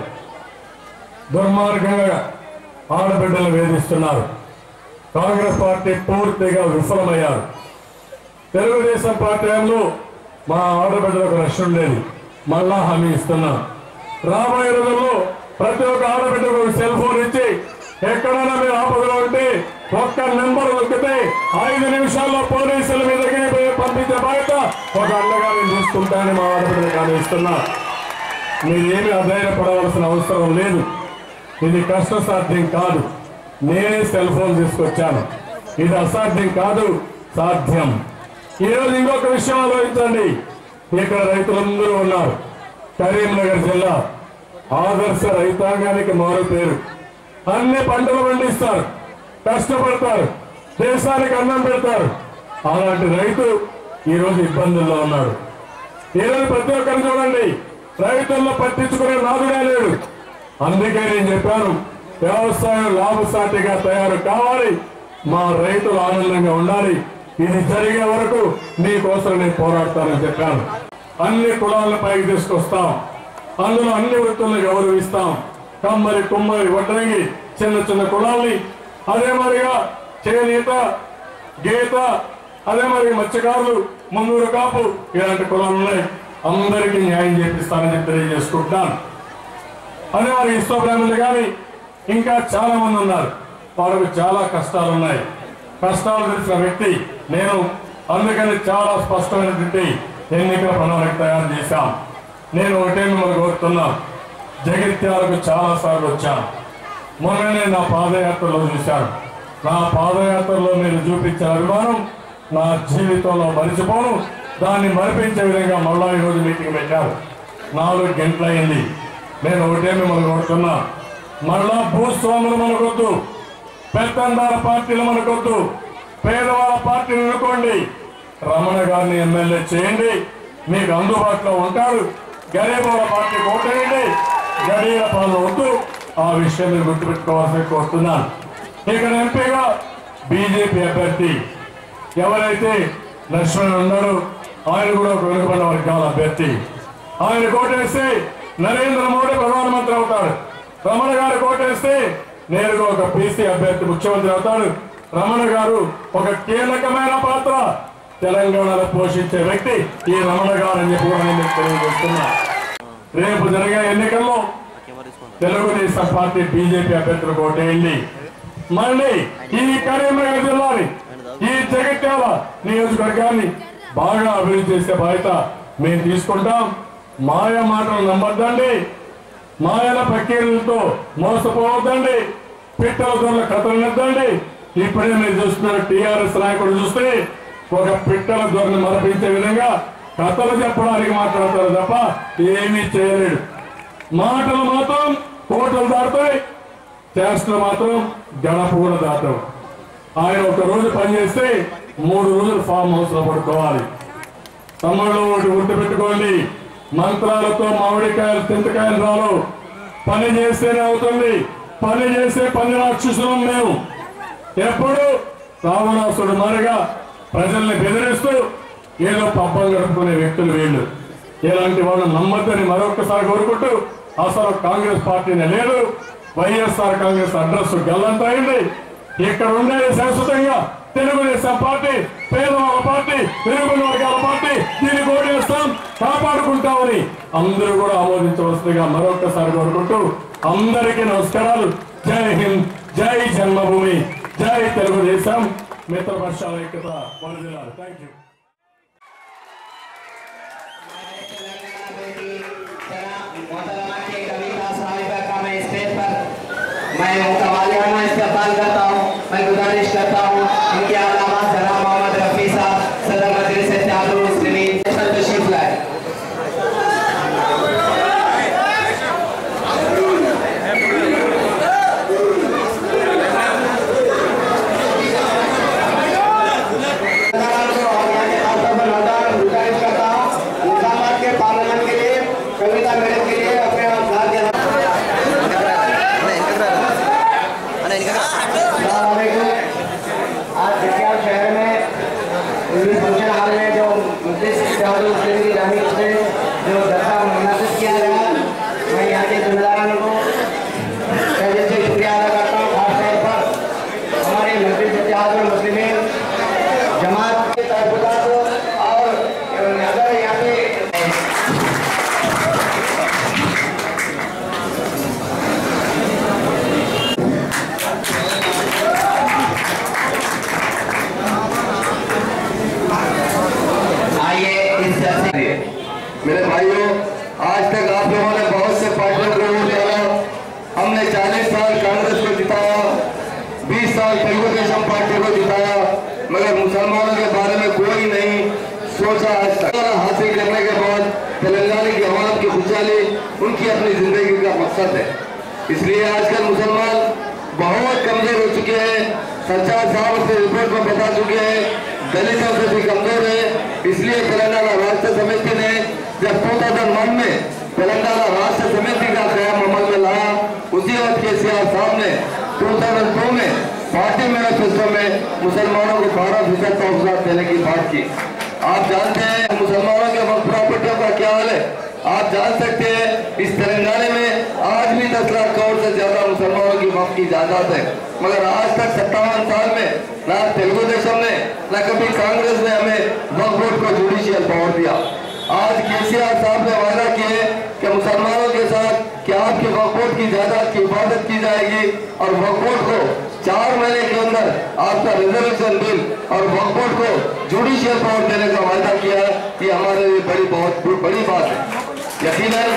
దుర్మార్గంగా ఆడబిడ్డలు వేధిస్తున్నారు. కాంగ్రెస్ పార్టీ పూర్తిగా విఫలమయ్యారు. తెలుగుదేశం పార్టీ మా ఆడబిడ్డలకు రక్షణ లేదు. మళ్ళా హామీ ఇస్తున్నా, రాబోయే రోజుల్లో ప్రతి ఒక్క ఆడబిడ్డకు సెల్ ఫోన్ ఇచ్చి ఎక్కడైనా మీరు ఆపదలో ఉంటే ఒక్క నెంబర్ నొక్కితే 5 నిమిషాల్లో పోలీసుల మీదకి పంపించే బాధ్యత ఒక అండగా నేను తీసుకుంటానని మా ఆడబిడ్డలకు హామీ ఇస్తున్నా. మీరేమీ అధైర్యపడవలసిన అవసరం లేదు. ఇది కష్టసాధ్యం కాదు. నేనే సెల్ ఫోన్ తీసుకొచ్చాను. ఇది అసాధ్యం కాదు, సాధ్యం. ఈరోజు ఇంకొక విషయం ఆలోచించండి. ఇక్కడ రైతులందరూ ఉన్నారు. కరీంనగర్ జిల్లా ఆదర్శ రైతాంగానికి మారు పేరు. అన్ని పంటలు పండిస్తారు, కష్టపడతారు, దేశానికి అన్నం పెడతారు. అలాంటి రైతు ఈరోజు ఇబ్బందుల్లో ఉన్నాడు. ఈరోజు ప్రతి ఒక్కరు చూడండి, రైతుల్లో పట్టించుకునే నాదుడే లేడు. అందుకే నేను చెప్పాను, వ్యవసాయం లాభసాటిగా తయారు కావాలి, మా రైతులు ఆనందంగా ఉండాలి. ఇది జరిగే వరకు మీకోసం నేను పోరాడతానని చెప్పాను. అన్ని కులాలను పైకి తీసుకొస్తాం, అందులో అన్ని వృత్తులను గౌరవిస్తాం. కమ్మరి, కుమ్మరి, వడ్రంగి, చిన్న చిన్న కులాల్ని, అదే మరిగా చేనేత, గీత, అదే మరి మత్స్యకారులు, మున్నూరు కాపు, ఇలాంటి కులాలు ఉన్నాయి. అందరికీ న్యాయం చేపిస్తానని తెలియజేసుకుంటాను. అదే మరి ఇష్టప్రేమలు కానీ ఇంకా చాలా మంది ఉన్నారు. వాళ్ళకు చాలా కష్టాలు ఉన్నాయి. కష్టాలు తెలిసిన వ్యక్తి నేను. అందుకని చాలా స్పష్టమైనటువంటి ఎన్నికల ప్రణాళిక తయారు చేశాం. నేను ఒకటే మిమ్మల్ని కోరుతున్నా, జగిత్యాలకు చాలా సార్లు వచ్చాను. మొన్ననే నా పాదయాత్రలో చూశాను. నా పాదయాత్రలో మీరు చూపించిన అభిమానం నా జీవితంలో మరిచిపోను. దాన్ని మరిపించే విధంగా మళ్ళా ఈరోజు మీటింగ్ పెట్టారు. 4 గంటలైంది. నేను ఒకటే మిమ్మల్ని కోరుతున్నా, మళ్ళా భూస్వాములు మనకొద్దు, పెత్తందార పార్టీలు మనకొద్దు, పేదవాళ్ళ పార్టీని అనుకోండి. రమణ గారిని ఎమ్మెల్యే చేయండి, మీకు అందుబాటులో ఉంటారు. గరీబుల పార్టీ ఓటేయండి, గరీబుల పాలన వద్దు. ఆ విషయం మీరు గుర్తుపెట్టుకోవాల్సి కోరుతున్నాను. ఇక్కడ ఎంపీగా బీజేపీ అభ్యర్థి ఎవరైతే లక్ష్మణ్ ఉన్నారో ఆయన కూడా ఒక వెనుకబడిన వర్గాల అభ్యర్థి. ఆయన కోటేస్తే నరేంద్ర మోడీ ప్రధానమంత్రి అవుతాడు. రమణ గారు కోటేస్తే నేరుగా ఒక బీసీ అభ్యర్థి ముఖ్యమంత్రి అవుతాడు. రమణ గారు ఒక కీలకమైన పాత్ర తెలంగాణలో పోషించే వ్యక్తి ఈ రమణ గారు అని చెప్పి కూడా నేను తెలియజేస్తున్నా. రేపు జరిగే ఎన్నికల్లో తెలుగుదేశం పార్టీ బీజేపీ అభ్యర్థులకు ఓటేయండి. మళ్ళీ ఈ కరీంనగర్ జిల్లాని ఈ జగిత్యాల నియోజకవర్గాన్ని బాగా అభివృద్ధి చేసే బాధ్యత మేము తీసుకుంటాం. మాయ మాటలు నమ్మద్దండి, మాయల పక్కీలతో మోసపోవద్దండి, పిట్టల దొరల కథలు నిద్దండి. ఇప్పుడే మీరు చూస్తున్నారు టీఆర్ఎస్ నాయకుడు చూస్తే ఒక పిట్టల దొరని మరపించే విధంగా కథలు చెప్పడానికి మాట్లాడతారు తప్ప ఏమీ చేయలేడు. మాటలు మాత్రం కోటలు దాటుతాయి, చేష్టలు మాత్రం గడప కూడా దాటవు. ఆయన ఒక రోజు పనిచేస్తే 3 రోజులు ఫామ్ హౌస్ లో పడుకోవాలి. తమ్ముళ్ళు ఒకటి గుర్తుపెట్టుకోండి, మంత్రాలతో మామిడికాయలు చింతకాయలు రాలు. పని చేస్తేనే అవుతుంది. పని చేసే పని రాక్షసులం మేము. ఎప్పుడు రావణాసుడు మారిగా ప్రజల్ని బెదిరిస్తూ ఏదో పబ్బం గడుపుకునే వ్యక్తులు వీళ్ళు. ఇలాంటి వాళ్ళు నమ్మద్దని మరొకసారి కోరుకుంటూ, అసలు కాంగ్రెస్ పార్టీనే లేదు. వైఎస్ఆర్ కాంగ్రెస్ అడ్రస్ గల్లంతా అయింది. ఇక్కడ ఉండేది శాశ్వతంగా తెలుగుదేశం పార్టీ, పేదవాళ్ళ పార్టీ, వెనుకబడిన వర్గాల పార్టీ. దీన్ని ఓటేస్తాం, కాపాడుకుంటామని అందరూ కూడా ఆమోదించవలసిందిగా మరొకసారి కోరుకుంటూ అందరికీ నమస్కారాలు. జై హింద్, జై జన్మభూమి, జై తెలుగుదేశం. మిత్రపక్షాల ఐక్యత వర్ధిల్లాలి. Thank you. मैं उनका वालियाना इस्तेमाल करता हूँ। मैं गुजारिश करता हूँ इनके अलावा जनाब मोहम्मद रफी साहब सदर मजलिस इत्तेहादुल मुस्लिमीन तशरीफ लाए। गुजारिश करता हूँ निजामात के पार्लियामेंट के लिए कविता मैडम के लिए अपने आज जगियाल शहर में फंक्शन हॉल में जो मजलिस इत्तेहादुल मुस्लिमीन की जानिब से जो जलसा मुनअक्किद किया गया, मैं यहाँ के जिम्मेदारों को तहे से शुक्रिया अदा करता हूँ। खासतौर पर हमारे मजलिस इत्तेहादुल मुस्लिमीन जमात के तरफदार को और अगर यहाँ पे मेरे भाइयों, आज तक आप लोगों ने बहुत से पार्टियों को वोट डाला। हमने 40 साल कांग्रेस को जिताया, 20 साल तेलुगुदेशम पार्टी को जिताया, मगर मुसलमानों के बारे में कोई नहीं सोचा। आज तक हासिल करने के बाद तेलंगाना की आवाम की खुशहाली उनकी अपनी जिंदगी का मकसद है। इसलिए आजकल मुसलमान बहुत कमजोर हो चुके हैं। संचार साहब से रिपोर्ट में बता चुके हैं, दलितों से भी कमजोर है। इसलिए तेलंगाना राष्ट्र समिति ने जब 2001 में तेलंगाना राष्ट्र समिति का क़याम अमल में लाया, उसी वक्त केसीआर साहब ने 2002 में पार्टी मैनिफेस्टो में मुसलमानों को 12% तोहफा देने की बात की। आप जानते हैं मुसलमानों के वक्त प्रॉपर्टियों का क्या हाल है। आप जान सकते हैं इस तेलंगाना में आज भी 10 लाख करोड़ से ज्यादा मुसलमानों की वक्त की जायदाद है, मगर आज तक 57 साल में ना तेलुगुदेशम ने ना कभी कांग्रेस ने हमें वक्फ बोर्ड को जुडिशियल पावर दिया। आज केसीआर साहब ने वादा किए कि मुसलमानों के साथ कि आपके वक्फ बोर्ड की जायदाद की हिफाजत की जाएगी और वक्फ बोर्ड को 4 महीने के अंदर आपका रिजर्वेशन बिल और वक्फ बोर्ड को जुडिशियल पावर देने का वादा किया है। ये हमारे लिए बहुत बड़ी बात है। यकीनन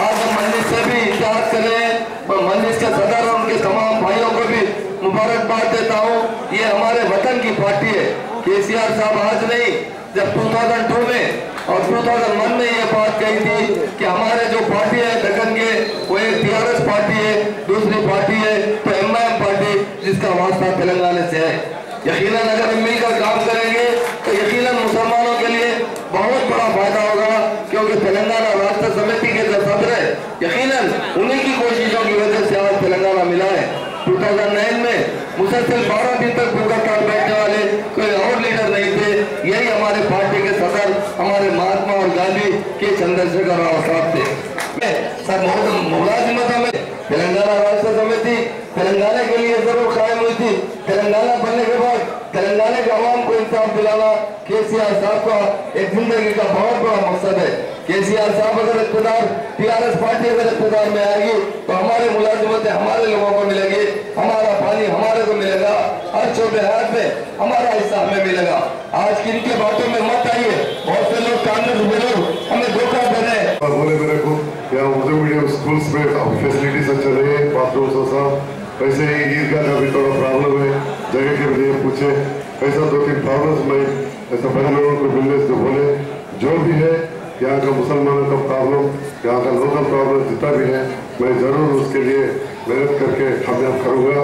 आज हम मजलिस से भी इंतजार कर रहे हैं और मजलिस के सदर और उनके तमाम भाइयों को भी मुबारकबाद देता हूँ। ये हमारे वतन की पार्टी है। केसीआर साहब आज नहीं, जब 2002 में और 2001 में ये बात कही थी कि हमारे जो पार्टी है दक्कन के, वो एक टीआरएस पार्टी है, दूसरी पार्टी है तो एमआईएम पार्टी, जिसका वास्ता तेलंगाना से है। यकीनन अगर हम मिलकर काम करेंगे तो यकीनन मुसलमानों के लिए बहुत बड़ा फायदा होगा, क्योंकि तेलंगाना राष्ट्र समिति के जो सदर है यकीनन उन्हीं की कोशिशों की वजह से आज तेलंगाना मिला है। 2009 में मुसलसल 12 दिन तक भूखा ताल बैठने वाले कोई और लीडर नहीं थे। यही हमारे पार्टी के सदर हमारे महात्मा और गांधी के चंद्रशेखर राव साहब थे। सर मुलाजिमतों में तेलंगाना राष्ट्र समिति तेलंगाना के लिए जरूर कायम हुई थी। तेलंगाना बनने के बाद तेलंगाना के आवाम को इंसाफ दिलाना केसीआर साहब का एक जिंदगी का बहुत बड़ा मकसद है। केसीआर साहब अगर इक़्तिदार, टीआरएस पार्टी अगर इक़्तिदार में आएगी तो हमारे मुलाजिमतें हमारे लोगों को मिलेगी, हमारा पानी हमारे को मिलेगा, हर छोटे हाथ में हमारा हिस्सा हमें मिलेगा। आज की इनके बातों में मत आइए, बहुत से लोग कांग्रेस विरोध हमें धोखा दे रहे हैं। बोले मेरे को यहाँ उर्दू मीडियम स्कूल्स में फैसिलिटीज अच्छा नहीं है, बाथरूम साफ, वैसे ही ईदगाह का भी थोड़ा प्रॉब्लम है, जगह के लिए पूछे, ऐसा 2-3 प्रॉब्लम्स में ऐसा बड़े लोगों को मिलने से बोले। जो भी है यहाँ का मुसलमानों का प्रॉब्लम, यहाँ का लोकल प्रॉब्लम जितना भी है, मैं जरूर उसके लिए मेहनत करके कामयाब करूँगा।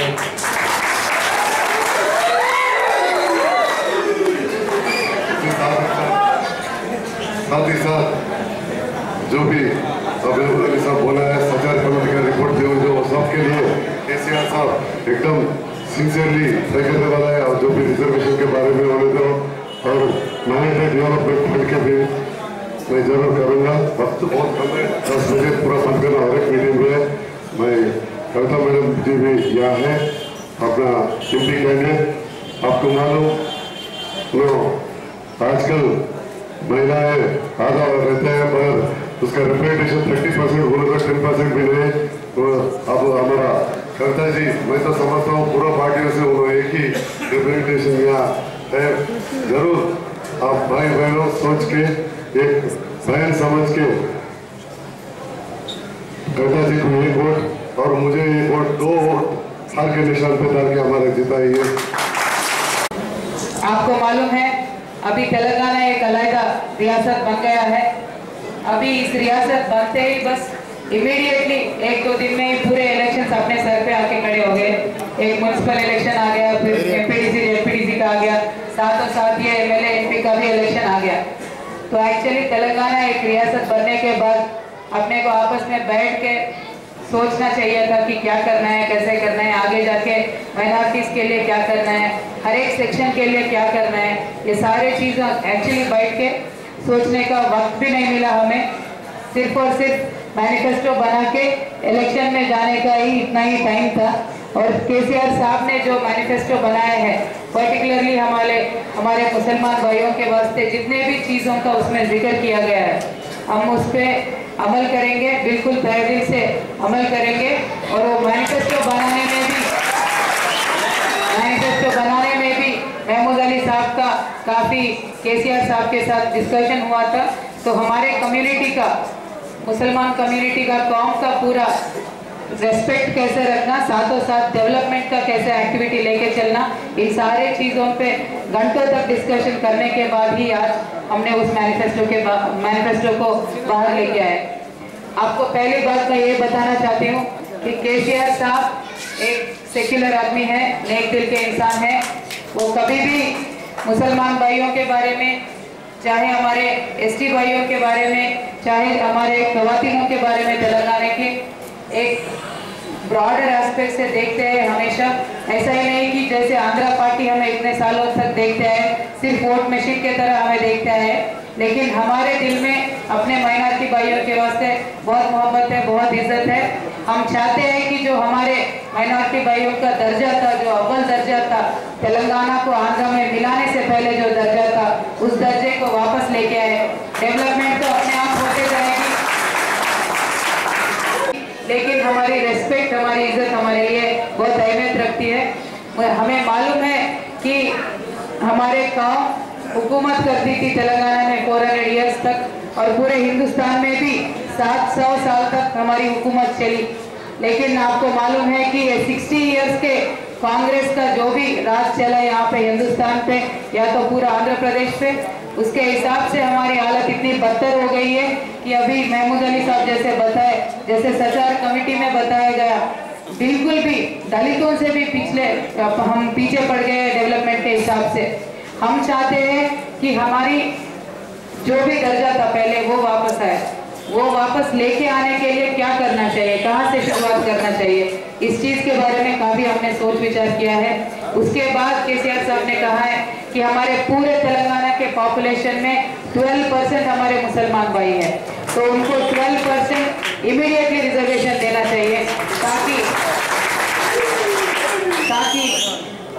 साथ ही साथ जो भी अभी साहब बोला है, सचार कमेटी का रिपोर्ट जो सबके लिए केसीआर साहब एकदम सिंसियरली तय करने वाला है। और जो भी रिजर्वेशन के बारे में होने दो और मैनेजमेंट डेवलपमेंट फंड के भी मैं जरूर करूँगा। वक्त बहुत कम है, 10 बजे पूरा बंद करना हर एक मीटिंग में। मैं कविता मैडम जी भी यहाँ है, अपना एमपी कैंडिडेट। आपको मालूम आजकल महिलाएं आधा रहते हैं, पर उसका रिप्रेजेंटेशन 30% होने का 10% भी नहीं। तो अब हमारा कविता जी, मैं तो समझता हूँ पूरा पार्टियों से उन्होंने एक ही रिप्रेजेंटेशन यहाँ है। जरूर आप भाई बहनों सोच के, एक बहन समझ के कविता जी को एक वोट और मुझे एक वोट, 2 वोट हार के निशान पे डाल के हमारे जिताइए। आपको मालूम है अभी तेलंगाना एक अलग रियासत बन गया है। अभी इस रियासत बनते ही बस इमीडिएटली 1-2 दिन में ही पूरे इलेक्शंस अपने सर पे आके खड़े हो गए। एक म्यूनसिपल इलेक्शन आ गया, फिर एमपीडीसी जेपीडीसी का आ गया, साथों साथ ये एमएलए एमपी का भी इलेक्शन आ गया। तो एक्चुअली तेलंगाना एक रियासत बनने के बाद अपने को आपस में बैठ के सोचना चाहिए था कि क्या करना है, कैसे करना है, आगे जाके माइनॉरिटीज के लिए क्या करना है, हर एक सेक्शन के लिए क्या करना है। ये सारे चीज़ें एक्चुअली बैठ के सोचने का वक्त भी नहीं मिला हमें। सिर्फ और सिर्फ मैनिफेस्टो बना के इलेक्शन में जाने का ही इतना ही टाइम था। और केसीआर साहब ने जो मैनिफेस्टो बनाए हैं, पर्टिकुलरली हमारे मुसलमान भाइयों के वास्ते जितने भी चीज़ों का उसमें जिक्र किया गया है, हम उस पर अमल करेंगे, बिल्कुल तहे दिल से अमल करेंगे। और वो मैनिफेस्टो बनाने में भी महमूद अली साहब का काफ़ी केसीआर साहब के साथ डिस्कशन हुआ था। तो हमारे कम्युनिटी का, मुसलमान कम्युनिटी का, कौम का पूरा रेस्पेक्ट कैसे रखना, साथों साथ डेवलपमेंट का कैसे एक्टिविटी लेके चलना, इन सारे चीज़ों पे घंटों तक डिस्कशन करने के बाद ही आज हमने उस मैनिफेस्टो को बाहर लेके आए। आपको पहली बात मैं ये बताना चाहती हूँ कि केसीआर साहब एक सेक्युलर आदमी है, नेक दिल के इंसान है। वो कभी भी मुसलमान भाइयों के बारे में, चाहे हमारे एसटी भाइयों के बारे में, चाहे हमारे खवातीनों के बारे में, तेलंगाना के एक ब्रॉडर एस्पेक्ट से देखते हैं हमेशा। ऐसा ही नहीं कि जैसे आंध्रा पार्टी हमें इतने सालों तक देखते हैं, सिर्फ वोट मशीन के तरह हमें देखता है, लेकिन हमारे दिल में अपने माइनॉरिटी भाइयों के वास्ते बहुत मोहब्बत है, बहुत इज्जत है। हम चाहते हैं कि जो हमारे माइनॉरिटी भाइयों का दर्जा था, जो अव्वल दर्जा था, तेलंगाना को आंध्रा में मिलाने से पहले जो दर्जा था, उस दर्जे को वापस लेके आए। डेवलपमेंट तो अपने आप होते जाएगी, लेकिन हमारी रेस्पेक्ट, हमारी इज्जत हमारे लिए बहुत अहमियत रखती है। हमें मालूम है कि हमारे गाँव हुकूमत करती थी तेलंगाना में 400 ईयर्स तक, और पूरे हिंदुस्तान में भी 700 साल तक हमारी हुकूमत चली। लेकिन आपको मालूम है कि ये 60 ईयर्स के कांग्रेस का जो भी राज चला यहाँ पे हिंदुस्तान पे, या तो पूरा आंध्र प्रदेश पे, उसके हिसाब से हमारी हालत इतनी बदतर हो गई है कि अभी महमूद अली साहब जैसे सचार कमेटी में बताया गया, बिल्कुल भी दलितों से भी हम पीछे पड़ गए डेवलपमेंट के हिसाब से। हम चाहते हैं कि हमारी जो भी दर्जा था पहले वो वापस आए। वो वापस लेके आने के लिए क्या करना चाहिए, कहाँ से शुरुआत करना चाहिए, इस चीज़ के बारे में काफ़ी हमने सोच विचार किया है। उसके बाद केसीआर साहब ने कहा है कि हमारे पूरे तेलंगाना के पॉपुलेशन में 12% हमारे मुसलमान भाई हैं, तो उनको 12% इमीडिएटली रिजर्वेशन देना चाहिए, ताकि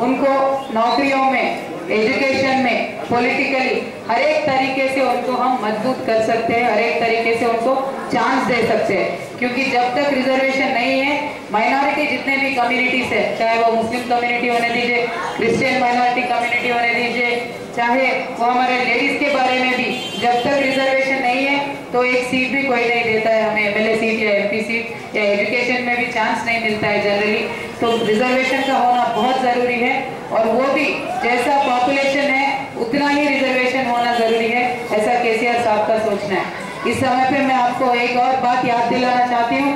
उनको नौकरियों में, एजुकेशन में, पॉलिटिकली हर एक तरीके से उनको हम मजबूत कर सकते हैं, हर एक तरीके से उनको चांस दे सकते हैं। क्योंकि जब तक रिजर्वेशन नहीं है, माइनॉरिटी जितने भी कम्युनिटीज है, चाहे वो मुस्लिम कम्युनिटी होने दीजिए, क्रिश्चियन माइनॉरिटी कम्युनिटी होने दीजिए, चाहे वो हमारे लेडीज के बारे में भी, जब तक रिजर्वेशन नहीं है तो एक सीट भी कोई नहीं देता है हमें, एमएलए सीट या एमपी सीट या एजुकेशन में भी चांस नहीं मिलता है जनरली। तो रिजर्वेशन का होना बहुत जरूरी है, और वो भी जैसा पॉपुलेशन है उतना ही रिजर्वेशन होना जरूरी है, ऐसा केसीआर साहब का सोचना है। इस समय पे मैं आपको एक और बात याद दिलाना चाहती हूँ।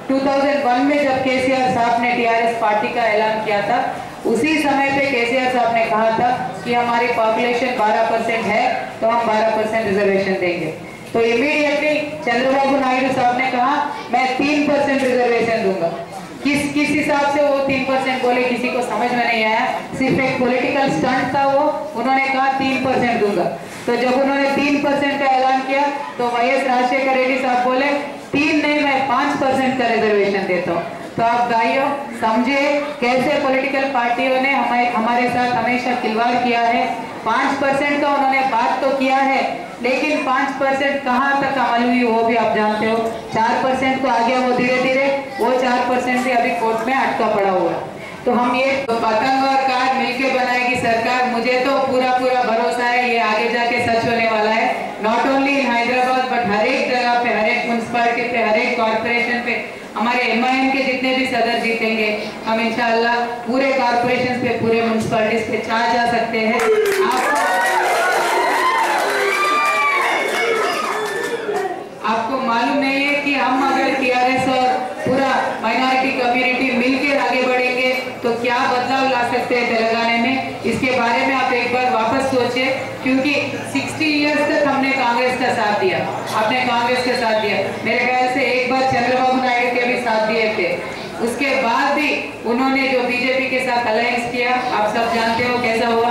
2001 में जब केसीआर साहब ने टीआरएस पार्टी का ऐलान किया था, उसी समय पे केसीआर साहब ने कहा था कि हमारी पॉपुलेशन 12% है तो हम 12% रिजर्वेशन देंगे। तो इमीडिएटली चंद्रबाबू नायडू साहब ने कहा मैं 3% रिजर्वेशन दूंगा। किस हिसाब से वो 3% बोले किसी को समझ में नहीं आया, सिर्फ एक पॉलिटिकल स्टंट था वो। उन्होंने कहा 3% दूंगा। तो जब उन्होंने 3% का ऐलान किया तो वाईएस राजशेखर रेड्डी साहब बोले 3 नहीं, मैं 5% का रिजर्वेशन देता हूँ। तो आप भाइयों समझे कैसे पॉलिटिकल पार्टियों ने हमारे साथ हमेशा खिलवाड़ किया है। 5% का उन्होंने बात तो किया है, लेकिन 5% कहाँ तक अमल हुई वो भी आप जानते हो। 4% को आ गया वो धीरे धीरे, वो 4% भी अभी कोर्ट में अटका पड़ा हुआ है। तो हम ये पतंग और कार्ड मिलके बनाएगी सरकार, मुझे तो पूरा भरोसा है ये आगे जाके सच होने वाला है। Not only in Hyderabad but हर एक जगह पे, हर एक म्युनिसिपैलिटी पे, हर एक कॉर्पोरेशन पे हमारे एमआईएम के जितने भी सदर जीतेंगे, हम इंशाअल्लाह पूरे कॉर्पोरेशन पे, पूरे म्युनिसिपैलिटीज पे जा सकते हैं। आपको मालूम नहीं है कि हम अगर टीआरएस और पूरा माइनॉरिटी कम्युनिटी मिलकर आगे बढ़ेंगे तो क्या बदलाव ला सकते हैं तेलंगाना में। इसके बारे में आप एक बार वापस सोचिए, क्योंकि 60 इयर्स तक हमने कांग्रेस का साथ दिया, आपने कांग्रेस के साथ दिया, मेरे ख्याल से एक बार चंद्रबाबू नायडू के भी साथ दिए थे। उसके बाद भी उन्होंने जो बीजेपी के साथ अलायंस किया, आप सब जानते हो कैसा हुआ।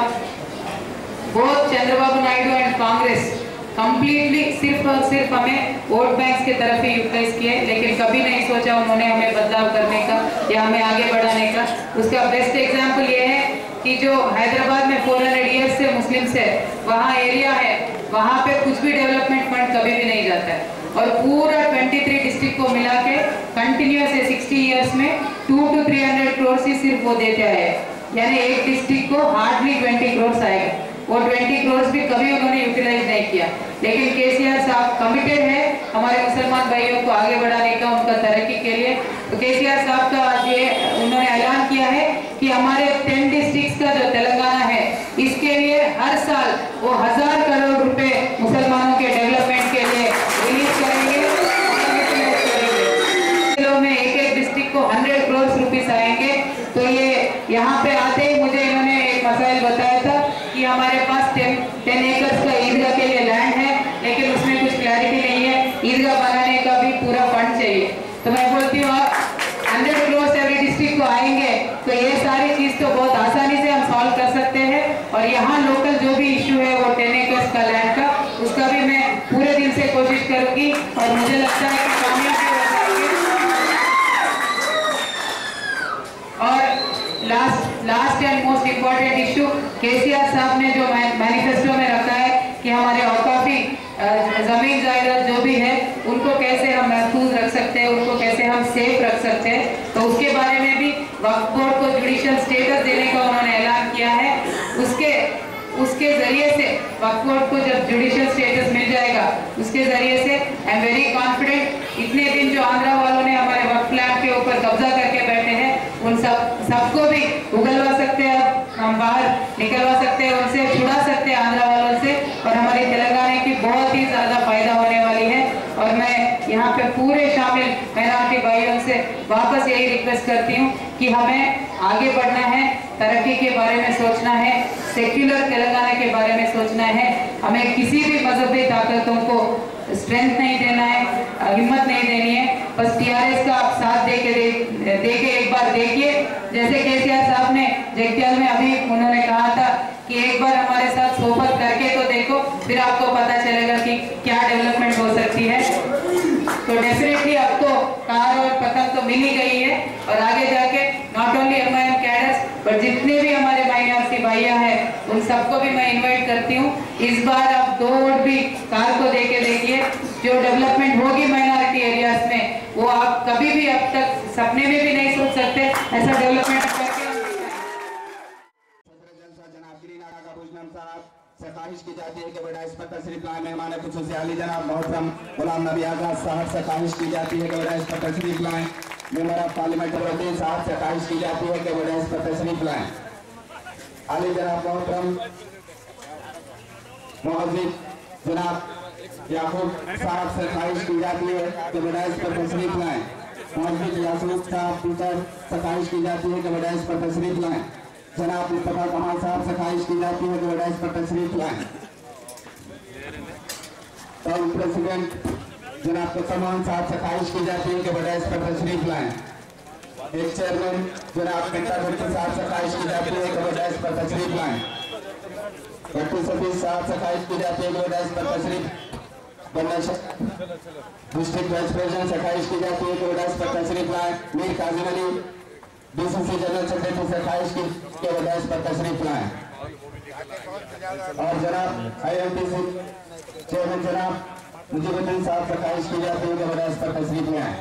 Both Chandrababu Naidu and Congress completely सिर्फ और सिर्फ हमें वोट बैंक के तरफ ही यूटिलाइज किए, लेकिन कभी नहीं सोचा उन्होंने हमें बदलाव करने का या हमें आगे बढ़ाने का। उसका बेस्ट एग्जाम्पल ये है कि जो हैदराबाद में 400 ईयर्स से मुस्लिम्स है, वहाँ एरिया है, वहाँ पे कुछ भी डेवलपमेंट फंड कभी भी नहीं जाता है, और पूरा 23 डिस्ट्रिक्ट को मिला के कंटिन्यूस है 60 ईयर्स में 200 to 300 करोड़ ही सिर्फ वो देते हैं। यानी एक डिस्ट्रिक्ट को हार्डली 20 करोड़ आएगा, वो 20 करोड़ भी कभी उन्होंने यूटिलाइज नहीं किया। लेकिन केसीआर साहब कमिटेड है हमारे मुसलमान भाइयों को आगे बढ़ाने का, उनका तरक्की के लिए। तो केसीआर साहब का आज ये उन्होंने ऐलान किया है कि हमारे 10 डिस्ट्रिक्ट्स का जो तेलंगाना है, इसके लिए हर साल वो 1000 करोड़ रुपए मुसलमानों के डेवलपमेंट के लिए रिलीज करेंगे। में एक डिस्ट्रिक्ट को 100 करोड़ रुपीस आएंगे। तो ये यहाँ पे आते ही मुझे इन्होंने एक मसाइल बताया था कि हमारे पास 10 एकर्स का ईदगाह के लिए लैंड है, लेकिन उसमें कुछ क्लैरिटी नहीं है, ईदगाह बनाने का भी पूरा फंड चाहिए। तो मैं बोलती हूँ 100 करोड़ एवरी डिस्ट्रिक्ट को आएंगे तो ये सारी चीज तो बहुत आसानी से हम सॉल्व कर सकते हैं। और यहाँ लोकल जो भी इश्यू है वो 10 एकर्स का लैंड का, उसका भी मैं पूरे दिल से कोशिश करूंगी और मुझे लगता है कि कामयाब हो जाएंगे। और last and most important issue KCR साहब ने जो मैनिफेस्टो में रखा है कि हमारे औकाफी जमीन जायदाद जो भी है उनको कैसे हम महफूज रख सकते हैं, उनको कैसे हम सेफ रख सकते हैं। तो उसके बारे में भी वक्फ बोर्ड को जुडिशियल स्टेटस देने का उन्होंने ऐलान किया है। उसके जरिए से वक्फ बोर्ड को जब जुडिशियल स्टेटस मिल जाएगा, उसके जरिए से आई एम वेरी कॉन्फिडेंट इतने दिन जो आंध्रा वालों ने हमारे वक्फ लैंड के ऊपर कब्जा करके बैठे हैं, उन सबको भी उगलवा सकते हैं, हम बाहर निकलवा सकते हैं, उनसे छुड़ा सकते हैं आंध्रा वालों से, और हमारी तेलंगाना की बहुत ही ज्यादा फायदा होने वाली है। और मैं यहाँ पे पूरे शामिल माइनॉरिटी भाइयों से वापस यही रिक्वेस्ट करती हूँ कि हमें आगे बढ़ना है, तरक्की के बारे में सोचना है, सेक्युलर तेलंगाना के बारे में सोचना है। हमें किसी भी मजहबी ताकतों को स्ट्रेंथ नहीं देना है, हिम्मत नहीं देनी है। बस टीआरएस का आप साथ दे के एक बार देखिए, जैसे केसीआर साहब ने जगत्याल में अभी उन्होंने कहा था कि एक बार हमारे साथ सोबत करके तो देखो, फिर आपको पता चलेगा कि क्या डेवलपमेंट हो सकती है। तो डेफिनेटली अब तो कार और शपथ तो मिल ही गई है और आगे जाके नॉट ओनली MIM कैडर्स पर जितने भी हमारे माइनॉरिटी भाइयां हैं उन सबको भी मैं इनवाइट करती हूँ। इस बार आप 2 वोट भी कार को देके देखिए। जो डेवलपमेंट होगी माइनॉरिटी एरियाज में वो आप कभी भी अब तक सपने में भी नहीं सोच सकते ऐसा डेवलपमेंट करके ख्वाहिश की जाती है कि बड़ा इस पर तशरीफ लाए मेहमान खुसूसी अली जनाब मोहतरम गुलाम नबी आजाद साहब से ख्वाहिश की जाती है कि बड़ा इस पर तशरीफ लाएं। मेंबर ऑफ पार्लियामेंट अब्दुल साहब से ख्वाहिश की जाती है कि बड़ा इस पर तशरीफ लाएं। अली जनाब मोहतरम मोहजिब जनाब याकूब साहब से ख्वाहिश की जाती है कि बड़ा इस पर तशरीफ लाएं। मोहजिब याकूब साहब टीचर से ख्वाहिश की जाती है कि बड़ा इस पर तशरीफ लाएं। जनाब मुस्तफा कमाल साहब से ख्वाहिश की जाती है कि बड़ा इस पर तशरीफ लाएं। टाउन प्रेसिडेंट जनाब कसमान साहब से ख्वाहिश की जाती है कि बड़ा इस पर तशरीफ लाएं। एक चेयरमैन जनाब पिंटा गुप्ता साहब से ख्वाहिश की जाती है कि बड़ा इस पर तशरीफ लाएं। डॉक्टर सफीर साहब से ख्वाहिश की जाती है कि बड़ा इस पर तशरीफ डिस्ट्रिक्ट वाइस प्रेसिडेंट से ख्वाहिश की जाती है कि बड़ा इस पर तशरीफ लाएं। Mir Kazim Ali DCC general secretary से ख्वाहिश की के बजाय इस पर तशरीफ लाएं। और जनाब INTC चेयरमैन जनाब मुजीबुद्दीन साहब से ख्वाहिश की जाती है कि बजाय इस पर तशरीफ लाएं।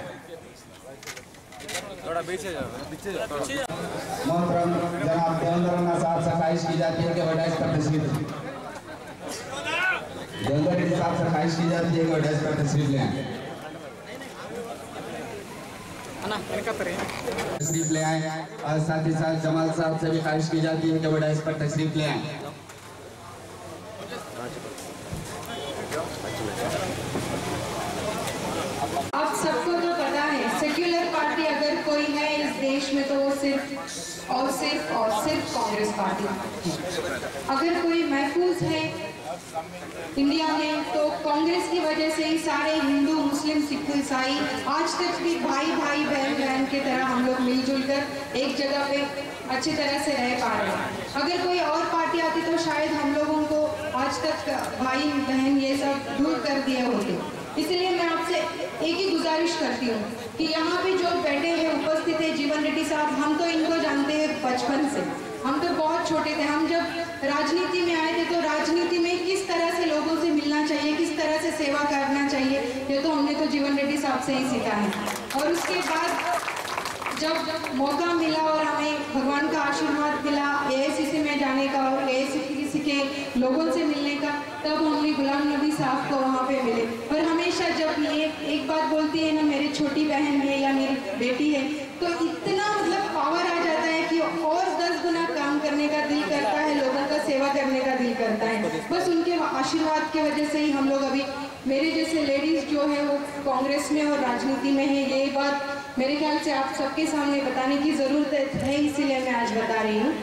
मोहतरम जनाब देवेंद्र साहब से ख्वाहिश की जाती है कि बजाय इस पर तशरीफ देवेंद्र रेड्डी साहब से ख्वाहिश की जाती है कि बजाय इस पर तशरीफ लें। तशरीफ ले आए और साथ ही साथ जमाल साहब से भी ख्वाहिश की जाती है कि बड़ा इस पर तशरीफ ले आए। आप सबको तो पता है सेक्युलर पार्टी अगर कोई है इस देश में तो वो सिर्फ और सिर्फ कांग्रेस पार्टी। अगर कोई महफूज है इंडिया में तो कांग्रेस की वजह से ही सारे हिंदू मुस्लिम सिख ईसाई आज तक भी भाई भाई बहन बहन की तरह हम लोग मिलजुल कर एक जगह पे अच्छी तरह से रह पा रहे हैं। अगर कोई और पार्टी आती तो शायद हम लोगों को आज तक भाई बहन ये सब दूर कर दिए होते। इसलिए मैं आपसे एक ही गुजारिश करती हूँ कि यहाँ पे जो बैठे हैं उपस्थित है जीवन रेड्डी साहब, हम तो इनको जानते हैं बचपन से। हम तो बहुत छोटे थे, हम जब राजनीति में आए थे तो राजनीति में किस तरह से लोगों से मिलना चाहिए, किस तरह से सेवा करना चाहिए, ये तो हमने तो जीवन रेड्डी साहब से ही सीखा है। और उसके बाद जब मौका मिला और हमें भगवान का आशीर्वाद मिला AICC में जाने का और AICC के लोगों से मिलने का, तब हमने गुलाम नबी साहब को वहाँ पे मिले। और हमेशा जब ये एक बात बोलती है ना, मेरी छोटी बहन है या मेरी बेटी है, तो इतना मतलब पावर आ जाता है कि और 10 गुना काम करने का दिल करता है, लोगों का सेवा करने का दिल करता है। बस उनके आशीर्वाद की वजह से ही हम लोग अभी, मेरे जैसे लेडीज जो है वो कांग्रेस में और राजनीति में है। ये बात मेरे ख्याल से आप सबके सामने बताने की ज़रूरत है, इसीलिए मैं आज बता रही हूँ।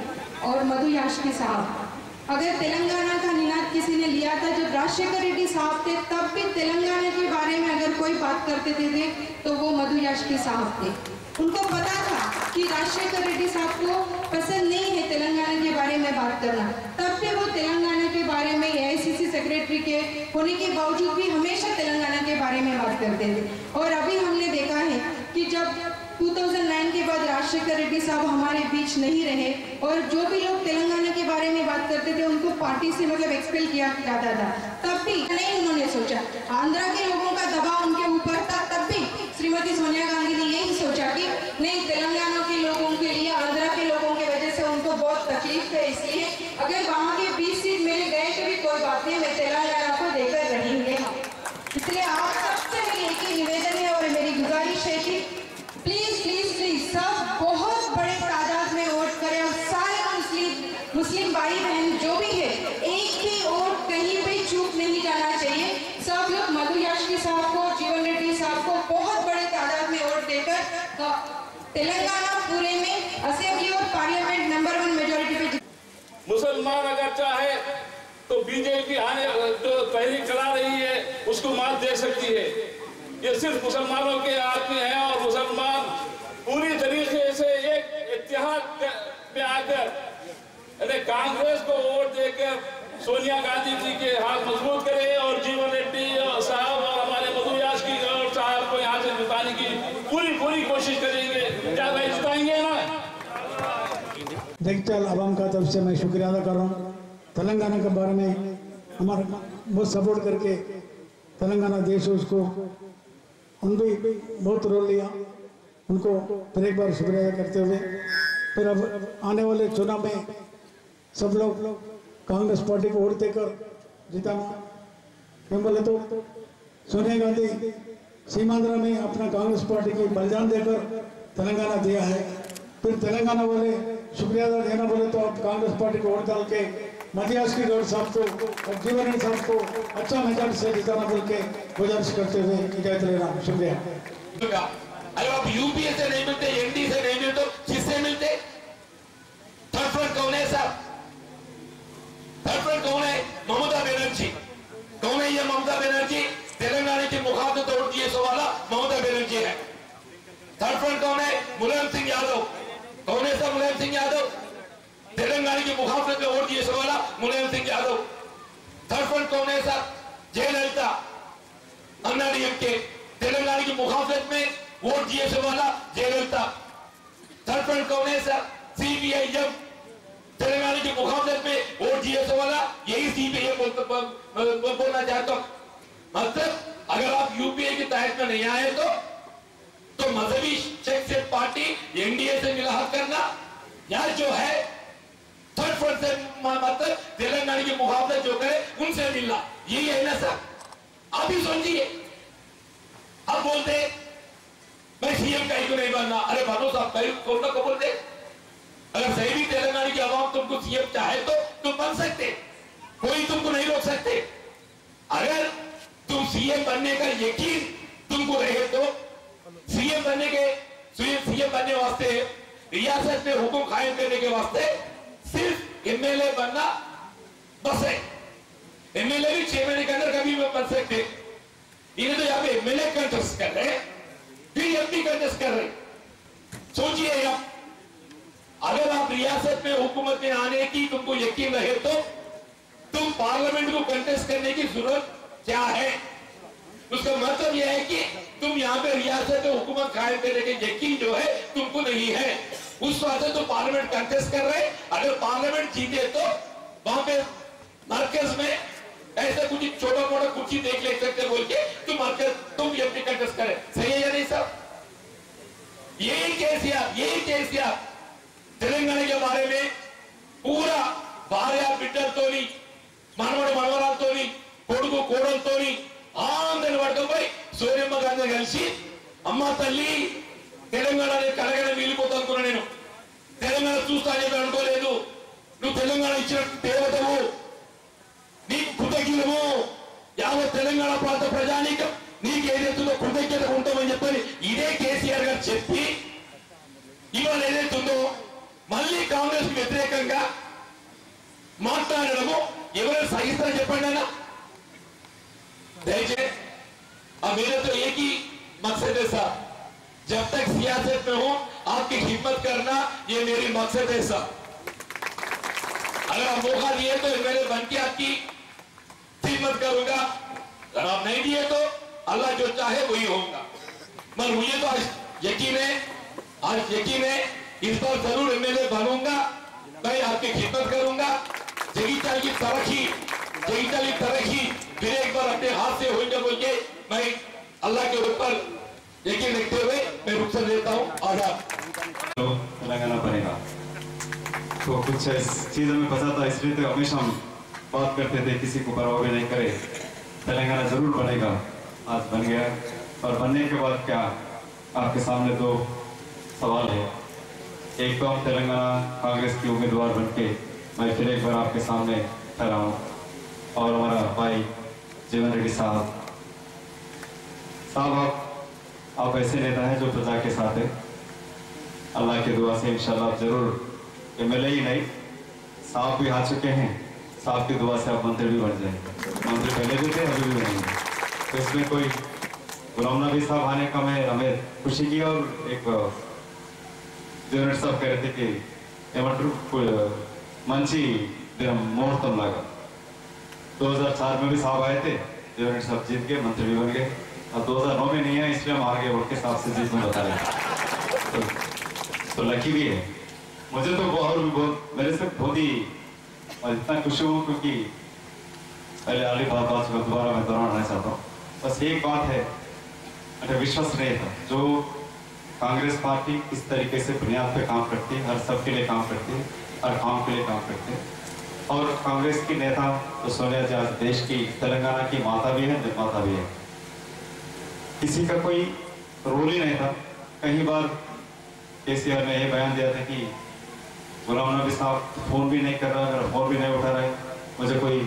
और मधु याष्की साहब, अगर तेलंगाना का निनाद किसी ने लिया था जब राजशेखर रेड्डी साहब थे, तब भी तेलंगाना के बारे में अगर कोई बात करते थे तो वो मधु याष्की साहब थे। उनको पता था कि राजशेखर रेड्डी साहब को पसंद नहीं है तेलंगाना के बारे में बात करना, तब भी वो तेलंगाना के बारे में AICC सेक्रेटरी के होने के बावजूद भी हमेशा तेलंगाना के बारे में बात करते थे। और अभी हमने देखा है कि जब 2009 के बाद राजशेखर रेड्डी साहब हमारे बीच नहीं रहे और जो भी लोग तेलंगाना के बारे में बात करते थे उनको पार्टी से मतलब एक्सपेल किया जाता था, तब भी नहीं उन्होंने सोचा। आंध्रा के लोगों का दबाव उनके ऊपर था, तब भी श्रीमती सोनिया गांधी ने यही सोचा कि नहीं, तेलंगाना के लोगों के लिए, आंध्रा के लोगों की वजह से उनको बहुत तकलीफ है, इसलिए अगर वहाँ के 20 सीट मिल गए तो भी कोई बात नहीं, मैं तेलंगाना को देकर रहेंगे। इसलिए आप सबसे मेरी एक ही निवेदन है और मेरी गुजारिश है कि प्लीज प्लीज प्लीज सब बहुत बड़े तादाद में वोट करें और सारे मुस्लिम भाई बहन जो भी है, एक भी वोट कहीं पे चूक नहीं जाना चाहिए। सब लोग मधु याष्की साहब को, जीवन रेड्डी साहब को बहुत बड़े तादाद में वोट देकर तेलंगाना पूरे में असेंबली और पार्लियामेंट नंबर 1 मेजोरिटी पे। मुसलमान अगर चाहे तो बीजेपी आने जो तहरीक चला रही है उसको मात दे सकती है। ये सिर्फ मुसलमानों के हाथ में है और मुसलमान पूरी तरीके से एक इत्तेहाद में आकर कांग्रेस को वोट देकर सोनिया गांधी जी के हाथ मजबूत करे और जीवन रेड्डी साहब और हमारे मधु याष्की साहब को यहाँ से जिताने की पूरी कोशिश जगचाल आवाम का तरफ से मैं शुक्रिया अदा कर रहा हूँ। तेलंगाना के बारे में हमारा बहुत सपोर्ट करके तेलंगाना देश उसको उन भी बहुत रोल लिया, उनको फिर एक बार शुक्रिया अदा करते हुए फिर अब आने वाले चुनाव में सब लोग कांग्रेस पार्टी को वोट देकर जिताना। क्यों बोले तो सोनिया गांधी सीमांध्र में अपना कांग्रेस पार्टी की बलिदान देकर तेलंगाना दिया है, फिर तेलंगाना वाले शुक्रिया अदा देना बोले तो आप कांग्रेस पार्टी को वोट डाल के मतियास की गौड़ साहब को और जीवन रेड्डी साहब को अच्छा मेजॉरिटी से जिताना बोल के गुजारिश करते हुए इजाजत ले रहा हूँ। शुक्रिया। अरे आप यूपीए से नहीं मिलते, एनडी से नहीं मिलते, किससे मिलते? थर्ड फ्रंट कौन है साहब? थर्ड फ्रंट कौन है? ममता बनर्जी। कौन है ये ममता बनर्जी? तेलंगाना की मुखातिब तोड़ दिए वाला ममता बनर्जी है। थर्ड फ्रंट कौन है? मुलायम सिंह यादव। कौन है सर मुलायम सिंह यादव? तेलंगाना की मुखातिब में वोट दिए वाला मुलायम सिंह यादव। थर्ड फ्रंट कौन है सर? जयललिता, अन्ना डीएमके। तेलंगाना की मुखातिब में वोट दिए वाला जयललिता। थर्ड फ्रंट कौन है सर? सीपीआईएम। तेलंगाना की मुखातिब में वोट दिए वाला यही सीपीआईएम बोलना चाहता हूं। मतलब अगर आप यूपीए की तहत में नहीं आए तो मजहबी शख्सियत पार्टी एनडीए से मिलाप करना या जो है थर्ड फ्रंट से मतलब तेलंगाना के मुकाबले जो करे उनसे मिलना, यही है ना सर? आप ही समझिए। अब बोलते मैं सीएम कहीं को नहीं बनना, अरे बनो साहब कहीं कौन को बोलते? अगर सही भी तेलंगाना की आवाम तुमको सीएम चाहे तो तुम बन सकते, कोई तुमको नहीं रोक सकते। अगर तुम सीएम बनने का यकीन तुमको रहे तो सीएम बनने वास्ते रियासत में हुकुम कायम करने के वास्ते सिर्फ एमएलए बनना बस है। एमएलए भी 6 महीने के अंदर कभी भी बन सकते। इन्हें तो यहाँ पे एमएलए कंटेस्ट कर रहे हैं, फिर एमपी कंटेस्ट कर रहे। सोचिए आप, अगर आप रियासत में हुकूमत में आने की तुमको यकीन रहे तो तुम पार्लियामेंट को कंटेस्ट करने की जरूरत क्या है? उसका मतलब यह है कि तुम यहाँ पे रियासत में हुकूमत कायम करने के यकीन जो है तुमको नहीं है, उस वजह से तो पार्लियामेंट कंटेस्ट कर रहे। अगर पार्लियामेंट जीते तो वहां पे मरकज में ऐसा कुछ छोटा मोटा कुर्सी देख ले सकते बोल के तुम एमपी कंटेस्ट करे। सही है या नहीं साहब? यही केसीआर तेलंगाना के बारे में पूरा भार्या बिड्डलतोनी మనవడు మనవరాలతోని కొడుకు కోడలతోని ఆందోళన పడకపోయి సోనియమ్మ గాంధీ కలిసి అమ్మ తల్లి తెలంగాణని కలగని మిగిలిపోతా అనుకున్నా. నేను తెలంగాణ చూస్తానే అనుకోలేదు. నువ్వు తెలంగాణ ఇచ్చిన దేవతవు, నీకు కృతజ్ఞతము. యావత్ తెలంగాణ ప్రాంత ప్రజానీకం నీకు ఏదైతుందో కృతజ్ఞత ఉంటామని చెప్పని ఇదే కేసీఆర్ గారు చెప్పి ఇవాళ ఏదైతుందో మళ్ళీ కాంగ్రెస్ కు వ్యతిరేకంగా మాట్లాడడము ఎవరైనా సహిస్తారని చెప్పండి అన్న. दीजिए अब मेरे तो एक ही मकसद है साहब, जब तक सियासत में हूं आपकी खिदमत करना ये मेरी मकसद है साहब. अगर आप मौका दिए तो मेरे बन के आपकी खिदमत करूंगा, अगर आप नहीं दिए तो अल्लाह जो चाहे वही होगा. मगर मुझे तो आज यकीन है इस बार जरूर एमएलए बनूंगा, मैं आपकी खिदमत करूंगा. जगीचाल की तरक्की फिर एक बार अपने हाथ से होगा बोल के मैं अल्लाह के ऊपर यकीन रखते हुए मैं रुखसत लेता हूँ. आजाद तेलंगाना बनेगा तो कुछ चीज़ों में फंसा था, इसलिए तो हमेशा हम बात करते थे किसी को परवाह भी नहीं करे, तेलंगाना जरूर बनेगा. आज बन गया और बनने के बाद क्या आपके सामने दो सवाल है. एक तो हम तेलंगाना कांग्रेस के उम्मीदवार बन के मैं फिर एक बार आपके सामने खड़ा हूँ और हमारा भाई जीवन रेड्डी साहब आप ऐसे नेता हैं जो प्रजा के साथ है. अल्लाह की दुआ से इंशाल्लाह आप जरूर एमएलए ही नहीं साहब भी आ चुके हैं, साहब की दुआ से आप मंत्री भी बन जाएंगे. मंत्री पहले भी थे अभी भी बनेंगे, तो इसमें कोई गुलाम नबी साहब आने का हमें खुशी की. और एक जीवन रेड्डी साहब कह रहे थे कि मंची दिन मुहूर्तम लगा. 2004 में भी साहब आए थे, जीवन रेड्डी साहब जीत के मंत्री भी बन गए. और 2009 में नहीं है इसलिए हम आगे उठ के साहब से जीत में बता रहे तो लकी भी है. मुझे तो और भी बहुत मेरे से बहुत ही और इतना खुशी हूँ क्योंकि पहले वाली बात दोबारा मैं दोहराना चाहता हूँ। बस एक बात है, मुझे विश्वास नहीं था जो कांग्रेस पार्टी किस तरीके से बुनियाद पे काम करती है, हर सबके लिए काम करती है, हर काम के लिए काम करते हैं। और कांग्रेस की नेता तो सोनिया जी आज देश की तेलंगाना की माता भी है, निर्माता भी है। किसी का कोई रोल ही नहीं था। कई बार केसीआर ने यह बयान दिया था कि गुलाम नबी साहब फोन भी नहीं कर रहा, मेरा फोन भी नहीं उठा रहा है, मुझे कोई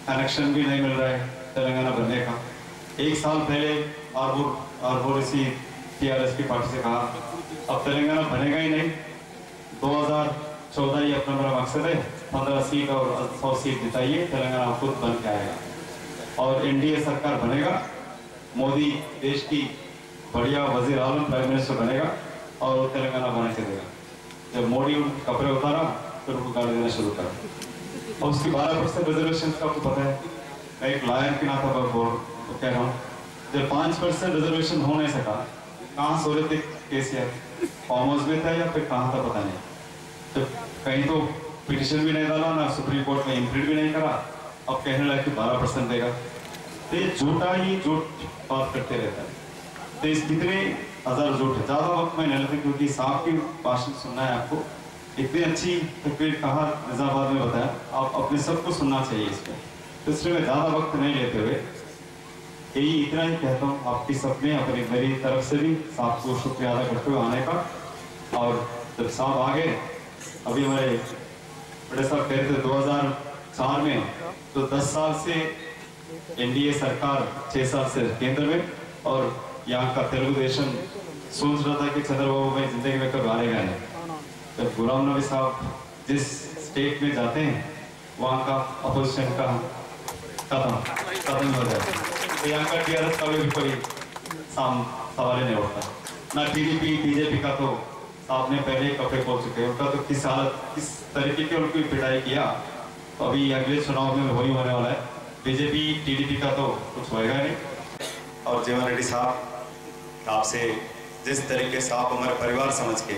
कनेक्शन भी नहीं मिल रहा है तेलंगाना बनने का। एक साल पहले आरबोर इसी टीआरएस की पार्टी से कहा अब तेलंगाना बनेगा ही नहीं, 2014 ही अपना मेरा मकसद है, 15 सीट और 100 सीट जिताइए, तेलंगाना खुद बन के आएगा और एनडीए सरकार बनेगा, मोदी देश की बढ़िया वजीर आलम प्राइम मिनिस्टर बनेगा और वो तेलंगाना बना के देगा। जब मोदी उनके कपड़े उतारा फिर उनको गाली देना शुरू करा और उसकी 12% रिजर्वेशन का आपको पता है। मैं एक लायन के नाता पर तो कह रहा हूँ, जब 5% रिजर्वेशन हो नहीं सका, कहाँ सो रहे थे केसीआर, फार्म हाउस में था या फिर कहाँ था पता नहीं। जब कहीं तो पिटिशन भी नहीं डाला ना, सुप्रीम कोर्ट में इंप्लीड भी नहीं करा, अब कहने लगा कि 12% देगा। तो ये झूठा ही झूठ बात करते रहता है। तो इस कितने हजार झूठ है। ज़्यादा वक्त मैं नहीं लेता क्योंकि साहब की भाषण सुनना है आपको, इतनी अच्छी तकरीर कहा निजामाबाद में बताया, आप अपने सबको सुनना चाहिए इसमें। तो इसलिए मैं ज़्यादा वक्त नहीं लेते हुए यही इतना ही कहता हूँ, आपकी सबने अपनी मेरी तरफ से भी साहब को शुक्रिया अदा करते हुए आने का। और जब साहब आ गए, अभी हमारे बड़े साहब कह रहे थे 2004 में, तो 10 साल से एनडीए सरकार, 6 साल से केंद्र में, और यहाँ का तेलुगु देशम सोच रहा था कि चंद्रबाबू भाई जिंदगी में कभी आएगा नहीं। जब गुलाम नबी साहब जिस स्टेट में जाते हैं वहाँ का अपोजिशन का खत्म हो जाए, तो यहाँ का टीआरएस का भी कोई सवाल ही नहीं उठता, ना टीडीपी बीजेपी का। तो आपने पहले कपड़े खोल चुके हैं, उनका तो किस तरीके की उनकी पिटाई किया, तो अभी अगले चुनाव में वही होने वाला है। बीजेपी टीडीपी का तो कुछ होएगा नहीं। और जीवन रेड्डी साहब, आपसे जिस तरीके से आप हमारे परिवार समझ के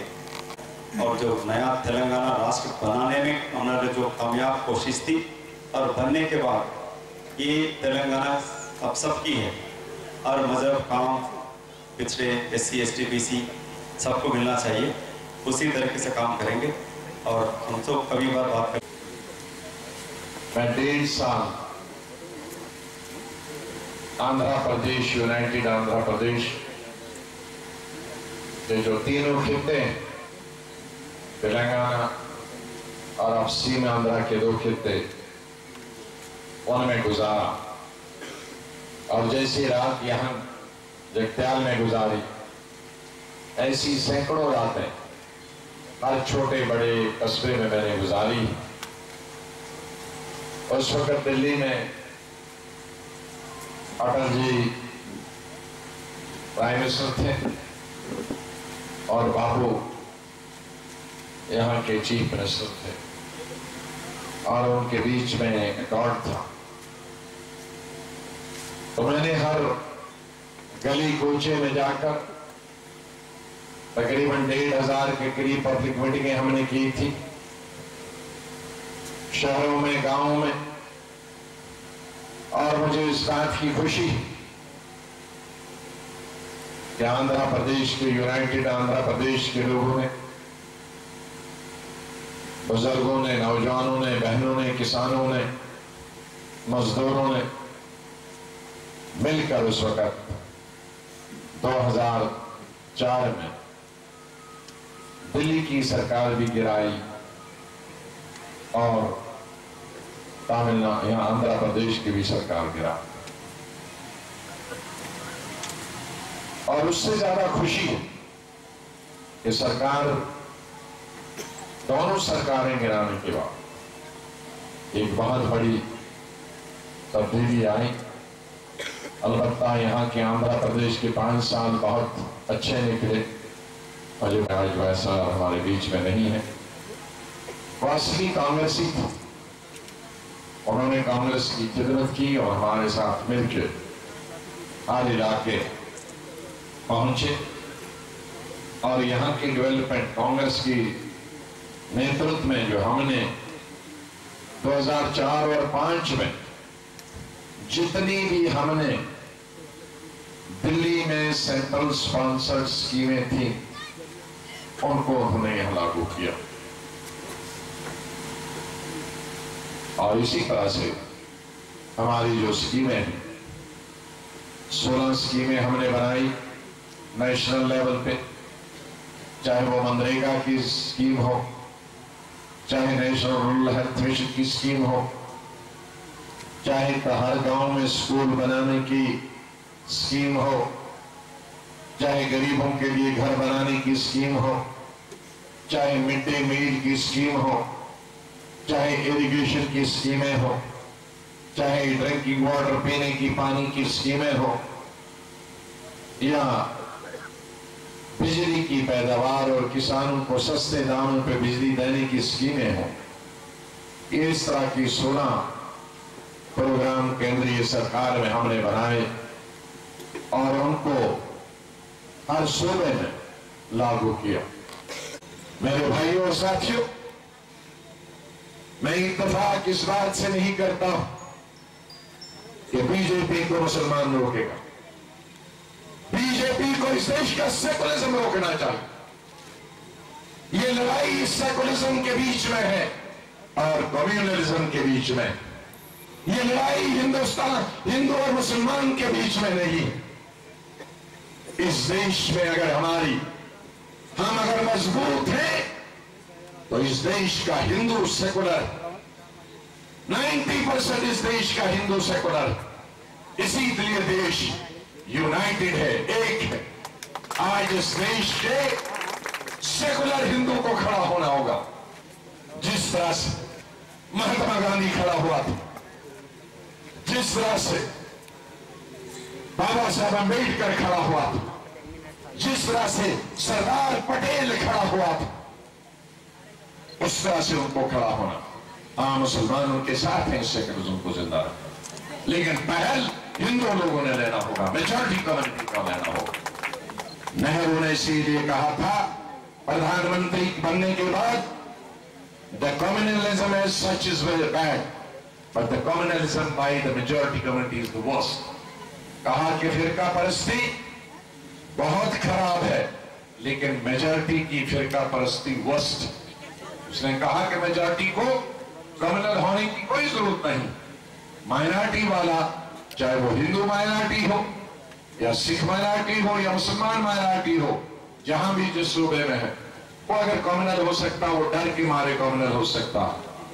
और जो नया तेलंगाना राष्ट्र बनाने में हमारे जो कामयाब कोशिश थी, और बनने के बाद ये तेलंगाना अब सबकी है, और मजहब, काम, पिछड़े, SC ST BC सबको मिलना चाहिए, उसी तरीके से काम करेंगे। और हम तो कभी बार बात करें। मैं 1.5 साल आंध्र प्रदेश, यूनाइटेड आंध्र प्रदेश, ये जो तीनों खिते हैं, तेलंगाना और पश्चिम आंध्र के 2 खिते, उनमें गुजारा। और जैसी रात यहाँ जगत्याल में गुजारी, ऐसी सैकड़ों रातें हर छोटे बड़े कस्बे में मैंने गुजारी। उस वक्त दिल्ली में अटल जी प्राइम मिनिस्टर थे और बाबू यहाँ के चीफ मिनिस्टर थे, और उनके बीच में एक गॉड था। तो मैंने हर गली कोचे में जाकर तकरीबन 1,500 के करीब पब्लिक मीटिंगें हमने की थी, शहरों में, गांवों में। और मुझे इस बात की खुशी कि आंध्र प्रदेश के, यूनाइटेड आंध्र प्रदेश के लोगों ने, बुजुर्गों ने, नौजवानों ने, बहनों ने, किसानों ने, मजदूरों ने मिलकर उस वक्त 2004 में दिल्ली की सरकार भी गिराई और तमिलनाडु, यहाँ आंध्र प्रदेश की भी सरकार गिरा। और उससे ज्यादा खुशी है कि सरकार, दोनों सरकारें गिराने के बाद एक बहुत बड़ी तब्दीली आई। अलबत्ता यहाँ के आंध्र प्रदेश के 5 साल बहुत अच्छे निकले, और जो आज वैसा हमारे बीच में नहीं है। वो असली कांग्रेसी थे, उन्होंने कांग्रेस की खिदमत की और हमारे साथ मिलकर हर इलाके पहुंचे, और यहाँ की डेवलपमेंट, कांग्रेस की नेतृत्व में जो हमने 2004 और 5 में जितनी भी हमने दिल्ली में सेंट्रल स्पॉन्सर्ड स्कीमें थी उनको हमने यहां लागू किया। और इसी तरह से हमारी जो स्कीमें हैं, 16 स्कीमें हमने बनाई नेशनल लेवल पे, चाहे वो मनरेगा की स्कीम हो, चाहे नेशनल रूरल हेल्थ मिशन की स्कीम हो, चाहे हर गांव में स्कूल बनाने की स्कीम हो, चाहे गरीबों के लिए घर बनाने की स्कीम हो, चाहे मिड डे मील की स्कीम हो, चाहे इरिगेशन की स्कीमें हो, चाहे ड्रिंकिंग वाटर पीने की पानी की स्कीमें हो, या बिजली की पैदावार और किसानों को सस्ते दामों पर बिजली देने की स्कीमें हो, इस तरह की 16 प्रोग्राम केंद्रीय सरकार में हमने बनाए और उनको हर सूबे में लागू किया। मेरे भाइयों और साथियों, मैं इत्तेफाक इस बात से नहीं करता कि बीजेपी को मुसलमान रोकेगा। बीजेपी को इस देश का सेकुलरिज्म रोकना चाहिए। ये लड़ाई सेकुलरिज्म के बीच में है और कम्युनलिज्म के बीच में। ये लड़ाई हिंदू और मुसलमान के बीच में नहीं। इस देश में अगर हम अगर मजबूत हैं तो इस देश का हिंदू सेकुलर 90% इस देश का हिंदू सेकुलर, इसीलिए देश यूनाइटेड है, एक है। आज इस देश के सेकुलर हिंदू को खड़ा होना होगा, जिस तरह से महात्मा गांधी खड़ा हुआ था, जिस तरह से बाबा साहब अम्बेडकर खड़ा हुआ था, जिस तरह से सरदार पटेल खड़ा हुआ था, उस तरह से उनको खड़ा होना। हाँ, मुसलमानों के साथ हैं सेकुलरिज्म को जिंदा रखना, लेकिन पहल हिंदू लोगों ने लेना होगा, मेजॉरिटी कम्युनिटी का लेना होगा। नेहरू ने इसीलिए कहा था प्रधानमंत्री बनने के बाद, the communalism as such is very bad but the communalism by the majority community is the worst. कहा कि फिरका परस्ती बहुत खराब है लेकिन मेजॉरिटी की फिरका परस्ती वर्स्ट। उसने कहा कि मेजॉरिटी को कम्युनल होने की कोई जरूरत नहीं। माइनॉरिटी वाला, चाहे वो हिंदू माइनॉरिटी हो या सिख माइनॉरिटी हो या मुसलमान माइनॉरिटी हो, जहां भी जिस सूबे में है, वो अगर कम्युनल हो सकता, वो डर के मारे कम्युनल हो सकता,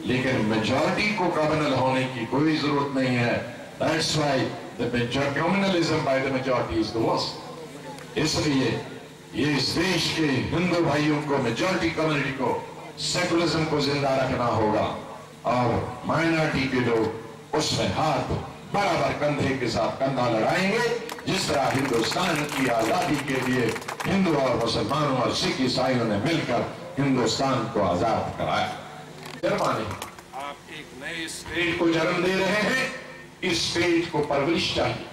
लेकिन मेजॉरिटी को कम्युनल होने की कोई जरूरत नहीं है। That's why the communalism by the majority is the worst. इसलिए ये इस देश के हिंदू भाइयों को, मेजॉरिटी कम्युनिटी को, सेकुलरिज्म को जिंदा रखना होगा और माइनॉरिटी के लोग उसमें हाथ बराबर कंधे के साथ कंधा लड़ाएंगे, जिस तरह हिंदुस्तान की आजादी के लिए हिंदू और मुसलमानों और सिख ईसाइयों ने मिलकर हिंदुस्तान को आजाद कराया। जर्मनी, आप एक नए स्टेट को जन्म दे रहे हैं। इस स्टेट को परवरिश चाहिए,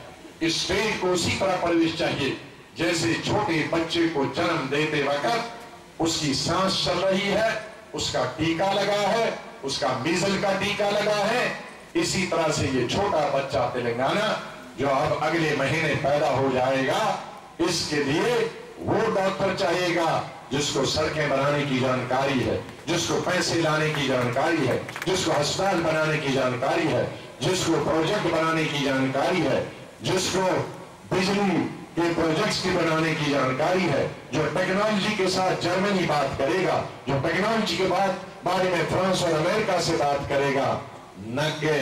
इस स्टेट को उसी तरह परवरिश चाहिए जैसे छोटे बच्चे को जन्म देते वक्त उसकी सांस चल रही है, उसका टीका लगा है, उसका मीजल का टीका लगा है। इसी तरह से ये छोटा बच्चा तेलंगाना जो अब अगले महीने पैदा हो जाएगा, इसके लिए वो डॉक्टर चाहिएगा जिसको सड़कें बनाने की जानकारी है, जिसको पैसे लाने की जानकारी है, जिसको अस्पताल बनाने की जानकारी है, जिसको प्रोजेक्ट बनाने की जानकारी है, जिसको बिजली के प्रोजेक्ट्स की बनाने की जानकारी है, जो टेक्नोलॉजी के साथ जर्मनी बात करेगा, जो टेक्नोलॉजी के बारे में फ्रांस और अमेरिका से बात करेगा, न के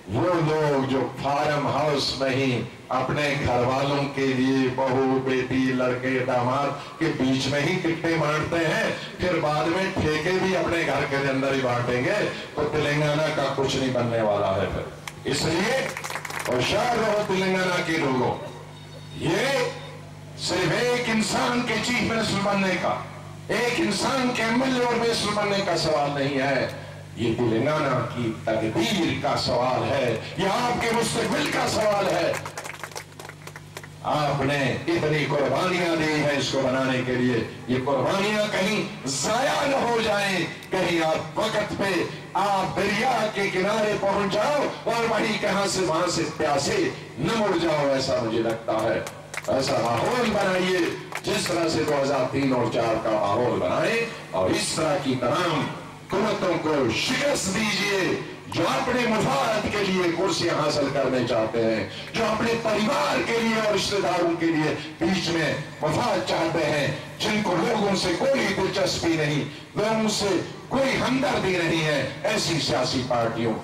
वो लोग जो फार्म हाउस में ही अपने घर वालों के लिए बहू, बेटी, लड़के, दामाद के बीच में ही टिकटें बांटते हैं, फिर बाद में ठेके भी अपने घर के अंदर ही बांटेंगे, तो तेलंगाना का कुछ नहीं बनने वाला है। फिर इसलिए होशियार रहो तेलंगाना के लोगों। ये सिर्फ एक इंसान के चीफ मिनिस्टर बनने का, एक इंसान के एमएलए और मिनिस्टर बनने का सवाल नहीं है। ये तेलंगाना की तकदीर का सवाल है, ये आपके मुस्तकबिल का सवाल है। आपने इतनी कुर्बानियां दी हैं इसको बनाने के लिए, ये कुर्बानियां कहीं जाया न हो जाएं, कहीं आप वक्त पे आप दरिया के किनारे पहुंच जाओ और वहीं कहां से वहां से प्यासे न मुड़ जाओ, ऐसा मुझे लगता है। ऐसा माहौल बनाइए जिस तरह से 2003 और 2004 का माहौल बनाए और इस तरह की तमाम कुव्वतों को शिकस्त दीजिए जो अपने मुफाद के लिए कुर्सियां हासिल करने चाहते हैं, जो अपने परिवार के लिए और रिश्तेदारों के लिए बीच में मुफाद चाहते हैं, जिनको लोगों से कोई दिलचस्पी नहीं, लोगों से कोई हमदर्दी नहीं है। ऐसी सियासी पार्टियों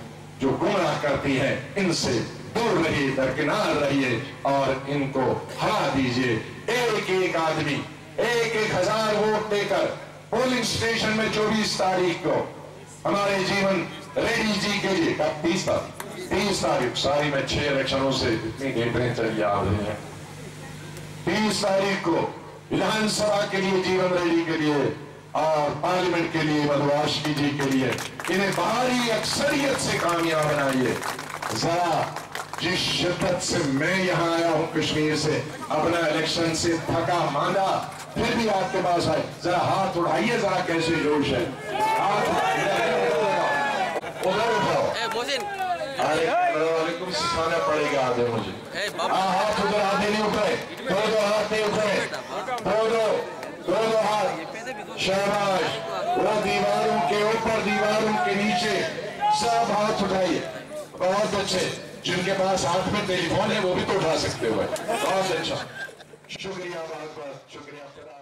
जो गुमराह करती हैं, इनसे दूर रहिए, दरकिनार रहिए और इनको हरा दीजिए। एक एक आदमी 1,000 वोट देकर पोलिंग स्टेशन में 24 तारीख को हमारे जीवन रेड्डी जी के लिए 30 तारीख सारी में 6 इलेक्शनों से इतनी डेटें चली आ रही हैं। 30 तारीख को विधानसभा के लिए जीवन रेड्डी के लिए और पार्लियामेंट के लिए मधुवाशकी जी के लिए इन्हें भारी अक्सरियत से कामयाब बनाइए। जरा जिस शिद्दत से मैं यहाँ आया हूँ कश्मीर से, अपना इलेक्शन से थका मांदा, फिर भी आपके पास आए, जरा हाथ उठाइए, जरा कैसे जोश है, हाथ उधर उठाओ। वालेकुम सिखाना पड़ेगा आधे मुझे, हाथ उधर आधे नहीं उठाए, दो हाथ नहीं उठाए, दो हाथ, शाबाश। वो दीवारों के ऊपर, दीवारों के नीचे सब हाथ उठाइए, बहुत अच्छे। जिनके पास हाथ में टेलीफोन है वो भी तो उठा सकते हो, बहुत अच्छा, शुक्रिया, बहुत बहुत शुक्रिया।